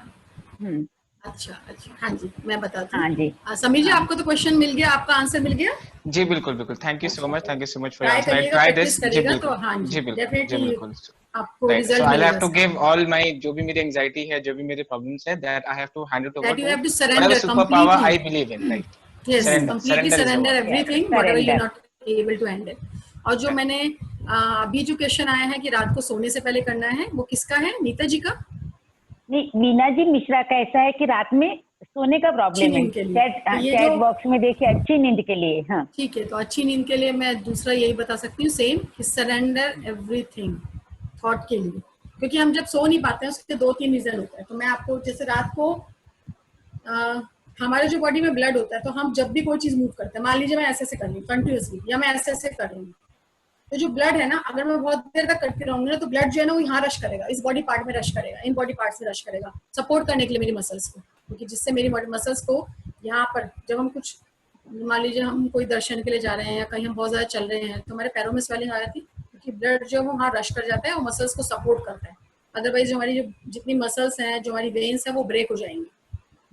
अच्छा अच्छा, हाँ जी मैं बताती
हाँ
हूँ।
जी।
समीर जी आपको तो क्वेश्चन मिल गया, आपका आंसर मिल गया।
जी बिल्कुल बिल्कुल, thank you so much, thank you so much for your
try
answer, आई
करिएगा,
ट्राई
प्रैक्टिस
दिस। जी
करिएगा तो
बिल्कुल,
हाँ जी
जी बिल्कुल, जी
डेफिनेटली
बिल्कुल।
आपको
right, so
result
I have
मिलेगा
टू
इसका।
गिव ऑल माय, जो भी मेरी एंजाइटी है, जो भी मेरे प्रॉब्लम्स है, that I have to hand it over
that you
to
have to
whatever
surrender
super power
completely.
I believe in, right.
Yes,
surrender,
completely
surrender is the
surrender
word.
Everything whatever you
surrender.
Not able to handle. और जो मैंने अभी जो question आया है कि रात को सोने से पहले करना है, वो किसका है, नीता जी का?
नहीं, मीना जी मिश्रा का ऐसा है कि रात में सोने का
अच्छी
प्रॉब्लम है,
नींद के लिए तो ये
चैट
जो
बॉक्स में देखिए, अच्छी नींद के लिए। हाँ
ठीक है, तो अच्छी नींद के लिए मैं दूसरा यही बता सकती हूँ सेम, कि सरेंडर एवरीथिंग थॉट के लिए। क्योंकि हम जब सो नहीं पाते हैं उसके 2-3 रीजन होते हैं। तो मैं आपको, जैसे रात को हमारे जो बॉडी में ब्लड होता है, तो हम जब भी कोई चीज मूव करते हैं, मान लीजिए मैं ऐसे ऐसे कर रही हूँ कंटिन्यूसली, या मैं ऐसे ऐसे कर रही हूँ, तो जो ब्लड है ना, अगर मैं बहुत देर तक करती रहूंगी ना, तो ब्लड जो है ना वो यहाँ रश करेगा, इस बॉडी पार्ट में रश करेगा, इन बॉडी पार्ट्स में रश करेगा, सपोर्ट करने के लिए मेरी मसल्स को। क्योंकि जिससे मेरी मसल्स को यहाँ पर, जब हम कुछ, मान लीजिए हम कोई दर्शन के लिए जा रहे हैं या कहीं हम बहुत ज्यादा चल रहे हैं, तो हमारे पैरों में स्वेलिंग आ जाती है, क्योंकि ब्लड जो है वो वहाँ रश कर जाता है और मसल्स को सपोर्ट करता है। अदरवाइज जो हमारी जो जितनी मसल्स हैं, जो हमारी वेन्स है, वो ब्रेक हो जाएंगी,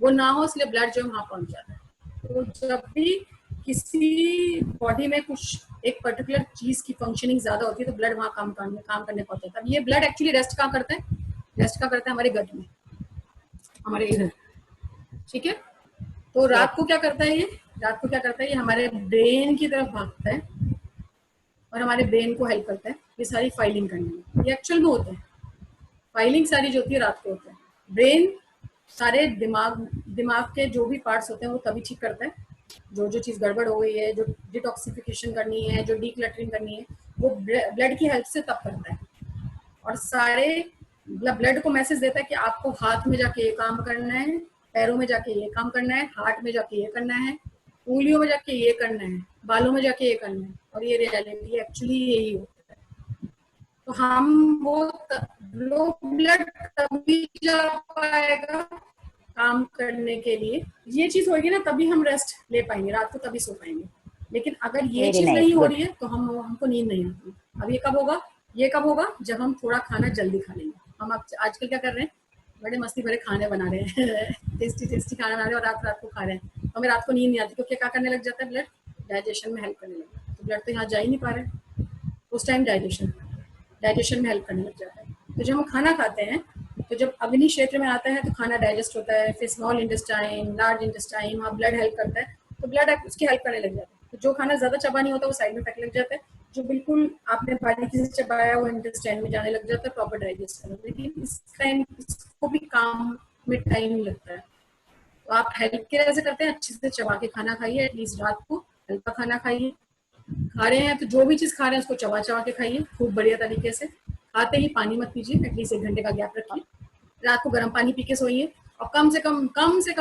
वो ना हो, इसलिए ब्लड जो है वहाँ पहुंच जाता है। तो जब भी किसी बॉडी में कुछ एक पर्टिकुलर चीज की फंक्शनिंग ज्यादा होती है, तो ब्लड वहाँ काम करने पड़ता है। ये ब्लड एक्चुअली रेस्ट कहाँ करता है, रेस्ट कहाँ करता है, हमारे गट में, हमारे इधर, ठीक है। तो रात को क्या करता है, ये रात को क्या करता है, ये हमारे ब्रेन की तरफ भागता है और हमारे ब्रेन को हेल्प करता है ये सारी फाइलिंग करने में। ये एक्चुअल में होता है, फाइलिंग सारी जो होती है रात को होता है। ब्रेन सारे दिमाग के जो भी पार्ट्स होते हैं वो तभी ठीक करता है, जो चीज़ गड़बड़ हो गई है, जो डिटॉक्सिफिकेशन करनी है, जो डीक्लटरिंग करनी है, वो ब्लड की हेल्प से तब करता है। और सारे ब्लड को मैसेज देता है कि आपको हाथ में जाके ये काम करना है, पैरों में जाके ये काम करना है, हार्ट में जाके ये करना है, उंगलियों में जाके ये करना है, बालों में जाके ये करना है। और ये रियलिटी एक्चुअली यही होता है। तो हम वो ब्लड तभी जा पाएगा काम करने के लिए, ये चीज होगी ना, तभी हम रेस्ट ले पाएंगे, रात को तभी सो पाएंगे। लेकिन अगर ये
वेरी
चीज
नाइस,
नहीं हो
गुड।
रही है तो हमको नींद नहीं आती। अब ये कब होगा, ये कब होगा, जब हम थोड़ा खाना जल्दी खा लेंगे। हम आजकल क्या कर रहे हैं, बड़े मस्ती भरे खाने बना रहे हैं टेस्टी टेस्टी खाना बना रहे हैं और रात को खा रहे हैं, तो हमें रात को नींद नहीं आती, क्योंकि क्या करने लग जाता है, ब्लड डाइजेशन में हेल्प करने लगता है। तो ब्लड तो यहाँ जा ही नहीं पा रहा है, उस टाइम डाइजेशन में हेल्प करने लग जाता है। तो जब हम खाना खाते हैं, तो जब अग्नि क्षेत्र में आता है तो खाना डाइजेस्ट होता है, फिर स्मॉल इंटेस्टाइन, लार्ज इंटेस्टाइन, वहाँ ब्लड हेल्प करता है, तो ब्लड उसकी हेल्प करने लग जाता है। तो जो खाना ज्यादा चबा नहीं होता वो साइड में फेंकने लग जाता है, जो बिल्कुल आपने बारीकी से चबाया वो इंटेस्टाइन में जाने लग जाता है, प्रॉपर डाइजेस्ट करने। लेकिन इसको भी काम में टाइम लगता है। तो आप हेल्प के ऐसे करते हैं, अच्छे से चबा के खाना खाइए, एटलीस्ट रात को हल्का खाना खाइए। खा रहे हैं तो जो भी चीज खा रहे हैं उसको चबा चबा के खाइए खूब बढ़िया तरीके से। खाते ही पानी मत पीजिए, एटलीस्ट 1 घंटे का गैप रखिए। रात को गर्म पानी पी के सोइए, और कम से कम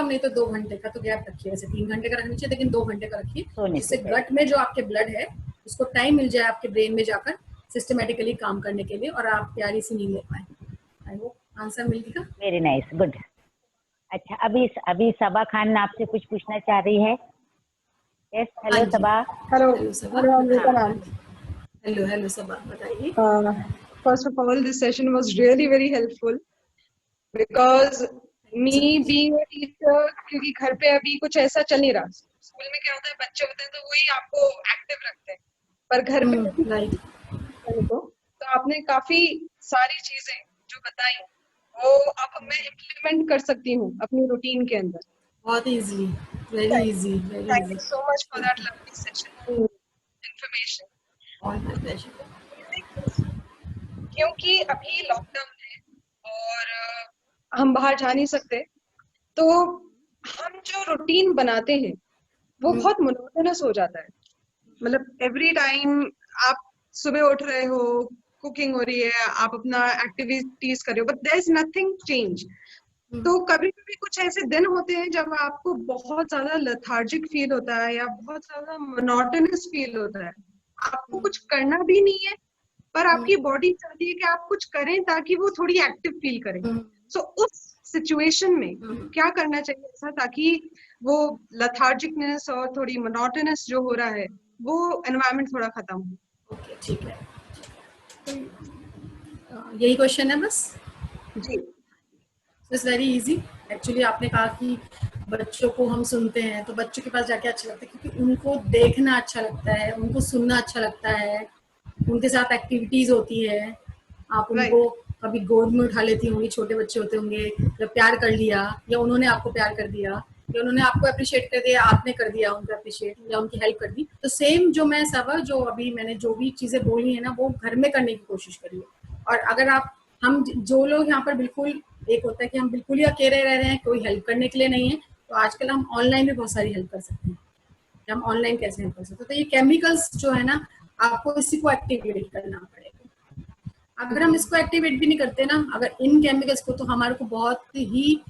नहीं तो 2 घंटे का तो गैप रखिए। वैसे 3 घंटे का रखना चाहिए, लेकिन 2 घंटे का रखिए,
सोने
जिससे
से पहले।
गट में जो आपके ब्लड है उसको टाइम मिल जाए आपके ब्रेन में जाकर सिस्टमेटिकली काम करने के लिए, और आप प्यारी सी नींद ले पाए। आई होप आंसर मिल गया।
Very nice, good. अच्छा, अभी सबा खान आपसे कुछ पूछना चाह रही है। यस, हेलो सबा।
हेलो सबा, बताइए।
First of all, this session was really very helpful because me being a teacher, क्योंकि घर पे अभी कुछ ऐसा चल नहीं रहा। स्कूल में क्या होता है, बच्चे होते हैं तो वही आपको एक्टिव रखते हैं, पर घर पे तो आपने काफी सारी चीजें जो बताई वो अब मैं इम्प्लीमेंट कर सकती हूँ अपनी रूटीन के अंदर
बहुत easy, very easy.
Thank you so much for that lovely session information. क्योंकि अभी लॉकडाउन है और हम बाहर जा नहीं सकते, तो हम जो रूटीन बनाते हैं वो बहुत मोनोटोनस हो जाता है। मतलब एवरी टाइम आप सुबह उठ रहे हो, कुकिंग हो रही है, आप अपना एक्टिविटीज कर रहे हो, but there is nothing change. तो कभी कभी कुछ ऐसे दिन होते हैं जब आपको बहुत ज्यादा लेथार्जिक फील होता है या बहुत ज्यादा मोनोटोनस फील होता है, आपको कुछ करना भी नहीं है पर आपकी बॉडी चाहती है कि आप कुछ करें ताकि वो थोड़ी एक्टिव फील करें। सो उस सिचुएशन में क्या करना चाहिए ऐसा ताकि वो लेथार्जिकनेस और थोड़ी मोनोटोनस जो हो रहा है वो एनवायरनमेंट थोड़ा खत्म हो।
ओके, ठीक है, यही क्वेश्चन है बस
जी।
It's very easy. एक्चुअली आपने कहा कि बच्चों को हम सुनते हैं, तो बच्चों के पास जाके अच्छा लगता है क्योंकि उनको देखना अच्छा लगता है, उनको सुनना अच्छा लगता है, उनके साथ एक्टिविटीज होती है। आप उनको कभी गोद में उठा लेती होंगी, छोटे बच्चे होते होंगे, या प्यार कर लिया, या उन्होंने आपको प्यार कर दिया, या उन्होंने आपको अप्रिशिएट कर दिया, आपने कर दिया उनको अप्रिशिएट, या उनकी हेल्प कर दी। तो सेम जो मैं सब जो अभी मैंने जो भी चीजें बोली है ना, वो घर में करने की कोशिश करिए। और अगर आप हम जो लोग यहाँ पर बिल्कुल, एक होता है कि हम बिल्कुल ही अकेले रह रहे हैं, कोई हेल्प करने के लिए नहीं है, तो आजकल हम ऑनलाइन भी बहुत सारी हेल्प कर सकते हैं। हम ऑनलाइन कैसे हेल्प कर सकते हैं? तो ये केमिकल्स जो है ना, आपको इसी को एक्टिवेट करना पड़ेगा। अगर हम इसको एक्टिवेट भी नहीं करते ना, अगर इन केमिकल्स को, तो हमारे को बहुत ही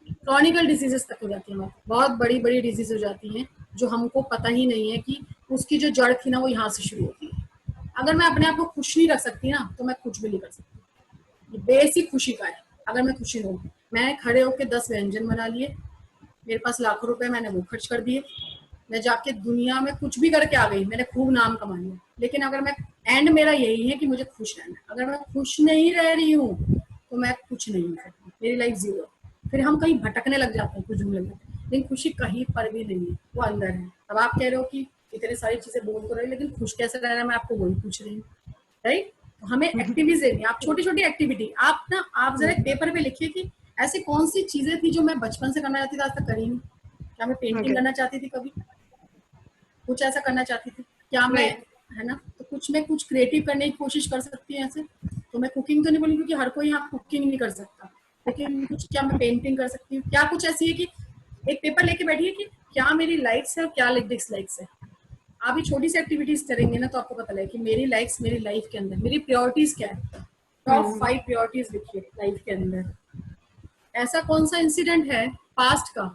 क्रॉनिकल डिजीजेस तक हो जाती है, बहुत बड़ी बड़ी डिजीज हो जाती हैं जो हमको पता ही नहीं है कि उसकी जो जड़ थी ना वो यहाँ से शुरू होती है। अगर मैं अपने आप को खुश नहीं रख सकती ना, तो मैं कुछ भी नहीं कर सकती। बेसिक खुशी का है। अगर मैं खुशी हूँ, मैं खड़े होकर 10 व्यंजन बना लिए, मेरे पास लाखों रुपए मैंने वो खर्च कर दिए, मैं जाके दुनिया में कुछ भी करके आ गई, मैंने खूब नाम कमा लिया, लेकिन अगर मैं एंड मेरा यही है कि मुझे खुश रहना है, अगर मैं खुश नहीं रह रही हूँ तो मैं कुछ नहीं कर सकती, मेरी लाइफ जीरो। फिर हम कहीं भटकने लग जाते हैं, कुछ लग जाते हैं, लेकिन खुशी कहीं पर भी नहीं है, वो अंदर है। अब आप कह रहे हो कि इतनी सारी चीजें बोल तो रहे, लेकिन खुश कैसे रहना है मैं आपको वही पूछ रही हूँ, राइट? तो हमें एक्टिविटीज देनी है। आप छोटी छोटी एक्टिविटी, आप ना, आप जरा पेपर पे लिखिए कि ऐसी कौन सी चीजें थी जो मैं बचपन से करना चाहती थी, आज तक करी नहीं। क्या मैं पेंटिंग करना चाहती थी, कभी कुछ ऐसा करना चाहती थी क्या मैं, है ना? तो कुछ मैं कुछ क्रिएटिव करने की कोशिश कर सकती हूँ ऐसे। तो मैं कुकिंग तो नहीं बोलूँगी क्योंकि हर कोई यहाँ कुकिंग नहीं कर सकता, लेकिन कुछ, क्या मैं पेंटिंग कर सकती हूँ? क्या कुछ ऐसी है कि एक पेपर लेके बैठिए कि क्या मेरी लाइक्स है और क्या डिसलाइक्स है। आप ये छोटी सी एक्टिविटीज करेंगे ना, तो आपको पता लगे कि मेरी लाइक्स मेरी लाइफ के अंदर, मेरी प्रायोरिटीज क्या है। टॉप 5 प्रायोरिटीज लिखिए लाइफ के अंदर। ऐसा कौन सा इंसिडेंट है पास्ट का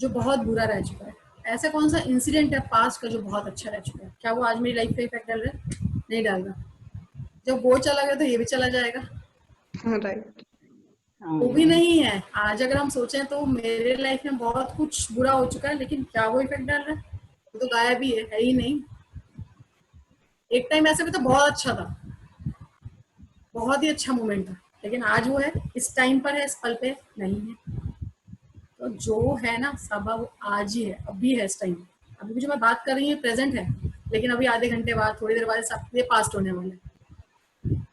जो बहुत बुरा रह चुका है, ऐसा कौन सा इंसिडेंट है पास्ट का जो बहुत अच्छा रह चुका है, क्या वो आज मेरी लाइफ पे इफेक्ट डाल रहा है? नहीं डाल रहा। जब वो चला गया तो ये भी चला जाएगा,
राइट।
वो भी नहीं है। आज अगर हम सोचें तो मेरे लाइफ में बहुत कुछ बुरा हो चुका है, लेकिन क्या वो इफेक्ट डाल रहा है? वो तो गायब ही है ही नहीं। एक टाइम ऐसे भी तो बहुत अच्छा था, बहुत ही अच्छा मोमेंट था, लेकिन आज वो है, इस टाइम पर है, इस पल पे नहीं है। तो जो है ना सब वो आज ही है, अभी है, इस टाइम। अभी जो मैं बात कर रही हूँ प्रेजेंट है, लेकिन अभी आधे घंटे बाद, थोड़ी देर बाद सब ये पास्ट होने वाला है।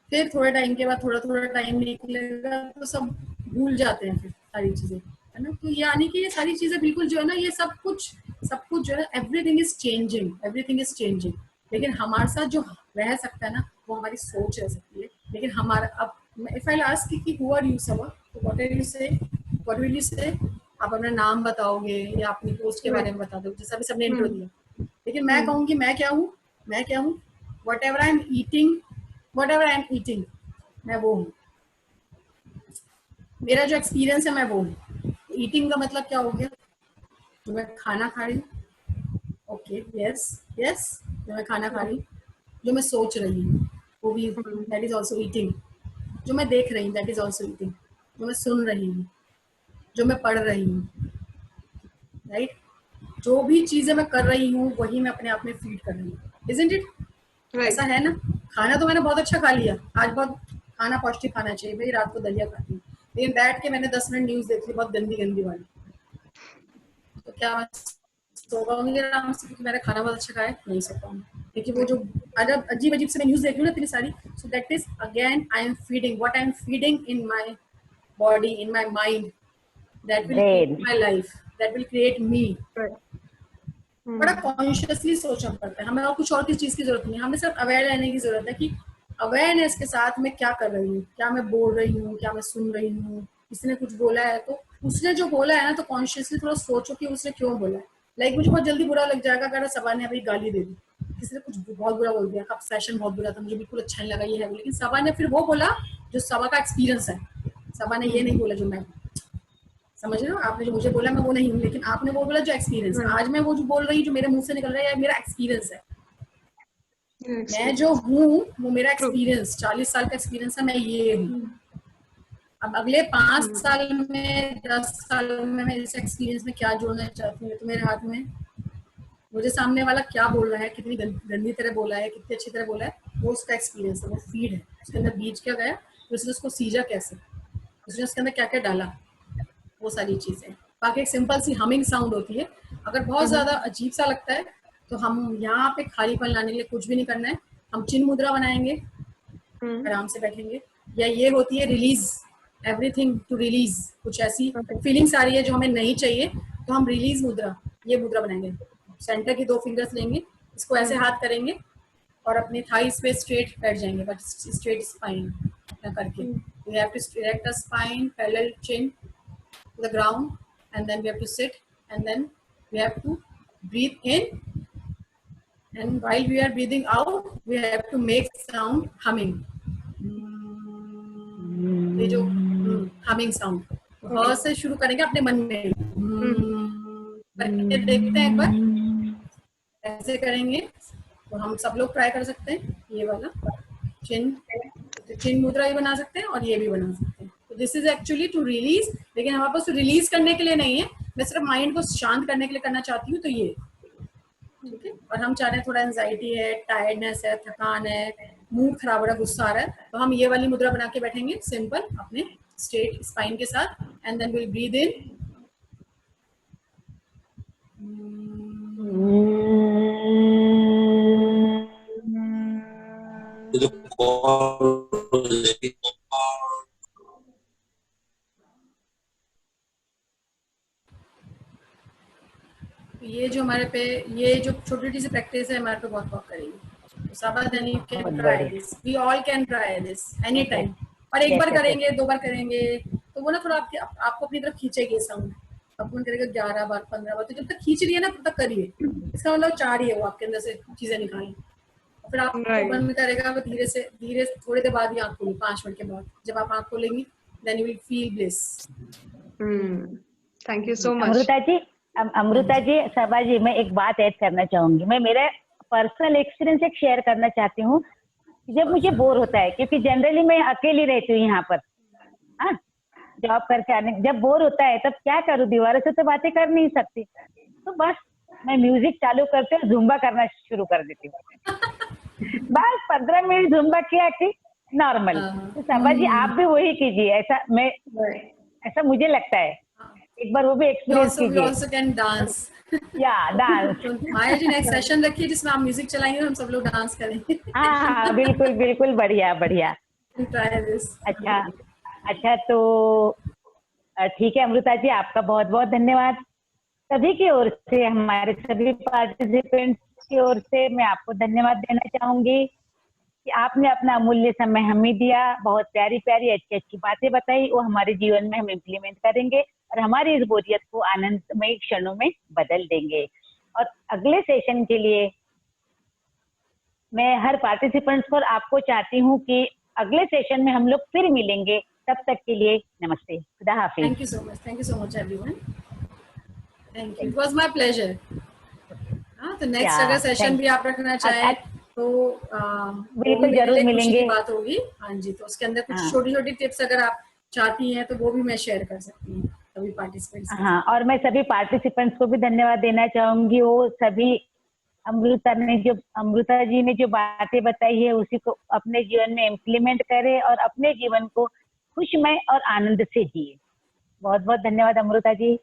फिर थोड़े टाइम के बाद, थोड़ा थोड़ा टाइम निकलेगा तो सब भूल जाते हैं फिर सारी चीजें, है ना? तो यानी कि ये सारी चीजें बिल्कुल जो है ना, ये सब कुछ जो है, everything is changing, everything is changing. लेकिन हमारे साथ जो रह सकता है ना, वो हमारी सोच रह सकती है। लेकिन हमारा, अब इफ आई आस्क कि हु आर यू सवा, तो व्हाट आर यू से, व्हाट विल यू से? आप अपना नाम बताओगे या अपनी पोस्ट के बारे में बता दो, जैसा भी सबने इंट्रो दिया। लेकिन मैं कहूँगी मैं क्या हूँ, मैं क्या हूँ, what ever I am eating, मैं वो हूँ। मेरा जो एक्सपीरियंस है मैं वो हूँ। ईटिंग का मतलब क्या हो गया? तो मैं खाना खा रही हूँ, ओके, यस यस, जो मैं खाना खा रही हूँ, जो मैं सोच रही हूँ वो भी, दैट इज ऑल्सो ईटिंग। जो मैं देख रही हूँ, दैट इज ऑल्सो ईटिंग। जो मैं सुन रही हूँ, जो मैं पढ़ रही हूँ, राइट? जो भी चीजें मैं कर रही हूँ वही मैं अपने आप में फीड कर रही हूँ, इजंट इट? ऐसा है ना? खाना तो मैंने बहुत अच्छा खा लिया आज, बहुत खाना पौष्टिक खाना चाहिए भाई, रात को दलिया खाती हूँ, लेकिन बैठ के मैंने 10 मिनट न्यूज देख ली, बहुत गंदी गंदी वाली, तो क्या मैं सो पाऊंगी आराम से क्योंकि मैंने खाना बहुत अच्छा खाया? नहीं सो पाऊंगी, क्योंकि वो जो अजीब अजीब से मैं न्यूज देख रही हूँ ना इतनी सारी। So that is again I am feeding, what I am feeding in my body, in my mind, that will create my life, that will create me. बड़ा कॉन्शियसली सोचना पड़ता है हमें, और कुछ और किसी चीज की जरूरत नहीं है, हमें सिर्फ अवेयर रहने की जरूरत है कि अवेयरनेस के साथ मैं क्या कर रही हूँ, क्या मैं बोल रही हूँ, क्या मैं सुन रही हूँ। किसी ने कुछ बोला है तो उसने जो बोला है ना, तो कॉन्शियसली थोड़ा सोचो कि उसने क्यों बोला है। लाइक मुझे बहुत जल्दी बुरा लग जाएगा अगर सबा ने अभी गाली दे दी, किसी ने कुछ बहुत बुरा बोल दिया, अब सेशन बहुत बुरा था, मुझे बिल्कुल अच्छा नहीं लगा ये है, लेकिन सबा ने फिर वो बोला जो सबा का एक्सपीरियंस है। सबा ने ये नहीं बोला जो मैं, समझ रहे हो? आपने जो मुझे बोला मैं वो नहीं हूँ, लेकिन आपने वो बोला जो एक्सपीरियंस है। आज मैं वो जो बोल रही हूँ, जो मेरे मुंह से निकल रहा है, मेरा एक्सपीरियंस है। मैं जो हूँ वो मेरा एक्सपीरियंस, 40 साल का एक्सपीरियंस है, मैं ये हूँ। अब अगले 5 साल में, 10 साल में मैं इस एक्सपीरियंस में क्या जोड़ना चाहती हूँ, तो मेरे हाथ में। मुझे सामने वाला क्या बोल रहा है, कितनी गंदी तरह बोला है, कितनी अच्छी तरह बोला है, वो उसका एक्सपीरियंस है, वो फीड है। उसके अंदर बीज क्या गया, तो उसने उसको सीजा कैसे, उसने उसके अंदर क्या क्या डाला, वो सारी चीजें। बाकी एक सिंपल सी हमिंग साउंड होती है। अगर बहुत ज्यादा अजीब सा लगता है तो हम यहाँ पे खालीपन लाने के लिए कुछ भी नहीं करना है, हम चिन्ह मुद्रा बनाएंगे, आराम से बैठेंगे। या ये होती है रिलीज, एवरीथिंग टू रिलीज, कुछ ऐसी फीलिंग्स आ रही है जो हमें नहीं चाहिए तो हम रिलीज मुद्रा, ये मुद्रा बनाएंगे। सेंटर की 2 फिंगर्स लेंगे, इसको ऐसे हाथ करेंगे और अपनी थाइस पे स्ट्रेट बैठ जाएंगे, बट स्ट्रेट स्पाइन करके। We have to erect the spine, parallel chin to the ground, and then we have to sit, and then we have to breathe in, and while we are breathing out, we have to make sound humming. ये जो humming sound, हाँ से शुरू करेंगे अपने मन में, करके देखते हैं एक बार, ऐसे करेंगे तो हम सब लोग ट्राई कर सकते हैं। ये वाला चिन्ह मुद्रा भी बना सकते हैं और ये भी बना सकते हैं। तो this is actually to release, लेकिन हमारे पास रिलीज करने के लिए नहीं है, मैं सिर्फ माइंड को शांत करने के लिए करना चाहती हूँ। तो ये ठीक है। और हम चाह रहे हैं थोड़ा एंजाइटी है, टायर्डनेस है, थकान है, मूड खराब हो रहा है, गुस्सा आ रहा है, तो हम ये वाली मुद्रा बना के बैठेंगे सिंपल अपने स्ट्रेट स्पाइन के साथ, एंड देन विल ब्रीथ इन, ये जो हमारे पे ये जो छोटी छोटी सी प्रैक्टिस है हमारे पे बहुत वर्क करेगी। सावधानी can try this, we all can try this any time. और एक बार करेंगे, 2 बार करेंगे तो वो ना थोड़ा आपको अपनी तरफ खींचेगी साउंड। आपको करेगा 11 बार 15 बार, तो जब तक खींच रही है ना तब तक करिए, इसका मतलब चाह रही है वो आपके अंदर से चीजें निकालें। फिर आप मन में करेगा वो धीरे थोड़ी देर बाद ही आँख खोली, 5 मिनट के बाद जब आप आँख खोलेंगी then you will feel bliss.
Thank you so much
Amrita ji. Saba ji, मैं एक बात ऐड करना चाहूंगी। मैं मेरा पर्सनल एक्सपीरियंस एक शेयर करना चाहती हूँ। जब मुझे बोर होता है, क्योंकि जनरली मैं अकेली रहती हूँ यहाँ पर, हाँ, जॉब करके आने, जब बोर होता है तब क्या करूँ, दीवारों से तो बातें कर नहीं सकती, तो बस मैं म्यूजिक चालू करते हुए जुम्बा करना शुरू कर देती हूँ। बस 15 मिनट जुम्बा किया कि नॉर्मल। तो सबा जी आप भी वही कीजिए, ऐसा मुझे लगता है। एक बार वो भी एक्सपीरियंस कीजिए।
We also can dance.
Dance.
Maya ji next session रखिए जिसमें आप म्यूजिक चलाएंगे, हम सब लोग डांस करेंगे।
हाँ, बिल्कुल बिल्कुल, बढ़िया बढ़िया।
Try this.
अच्छा तो ठीक है अमृता जी, आपका बहुत बहुत धन्यवाद। सभी की ओर से, हमारे सभी पार्टिसिपेंट्स की ओर से मैं आपको धन्यवाद देना चाहूंगी कि आपने अपना अमूल्य समय हमें दिया, बहुत प्यारी प्यारी अच्छी अच्छी बातें बताई, वो हमारे जीवन में हम इम्प्लीमेंट करेंगे और हमारी इस बोरियत को आनंदमय क्षणों में बदल देंगे। और अगले सेशन के लिए मैं हर पार्टिसिपेंट्स पर आपको चाहती हूँ कि अगले सेशन में हम लोग फिर मिलेंगे। तब तक के लिए नमस्ते, खुदा हाफिज।
Thank you so much everyone, thank you, it was my pleasure. तो नेक्स्ट अगर सेशन भी आप रखना चाहें तो
बिल्कुल जरूर मिलेंगे,
बात होगी। हाँ जी, तो उसके अंदर कुछ छोटी छोटी टिप्स अगर आप चाहती हैं तो वो भी मैं शेयर कर सकती हूँ सभी पार्टिसिपेंट्स।
हाँ, और मैं सभी पार्टिसिपेंट्स को भी धन्यवाद देना चाहूंगी। वो सभी अमृता जी ने जो बातें बताई है उसी को अपने जीवन में इम्प्लीमेंट करें और अपने जीवन को खुशमय और आनंद से जिए। बहुत बहुत धन्यवाद Amrita ji.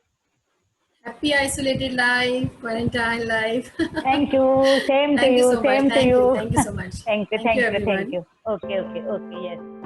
Happy isolated life, quarantine life.
Thank you. Same to you. Same to you.
Thank you so much.
Thank you. Okay. Yes.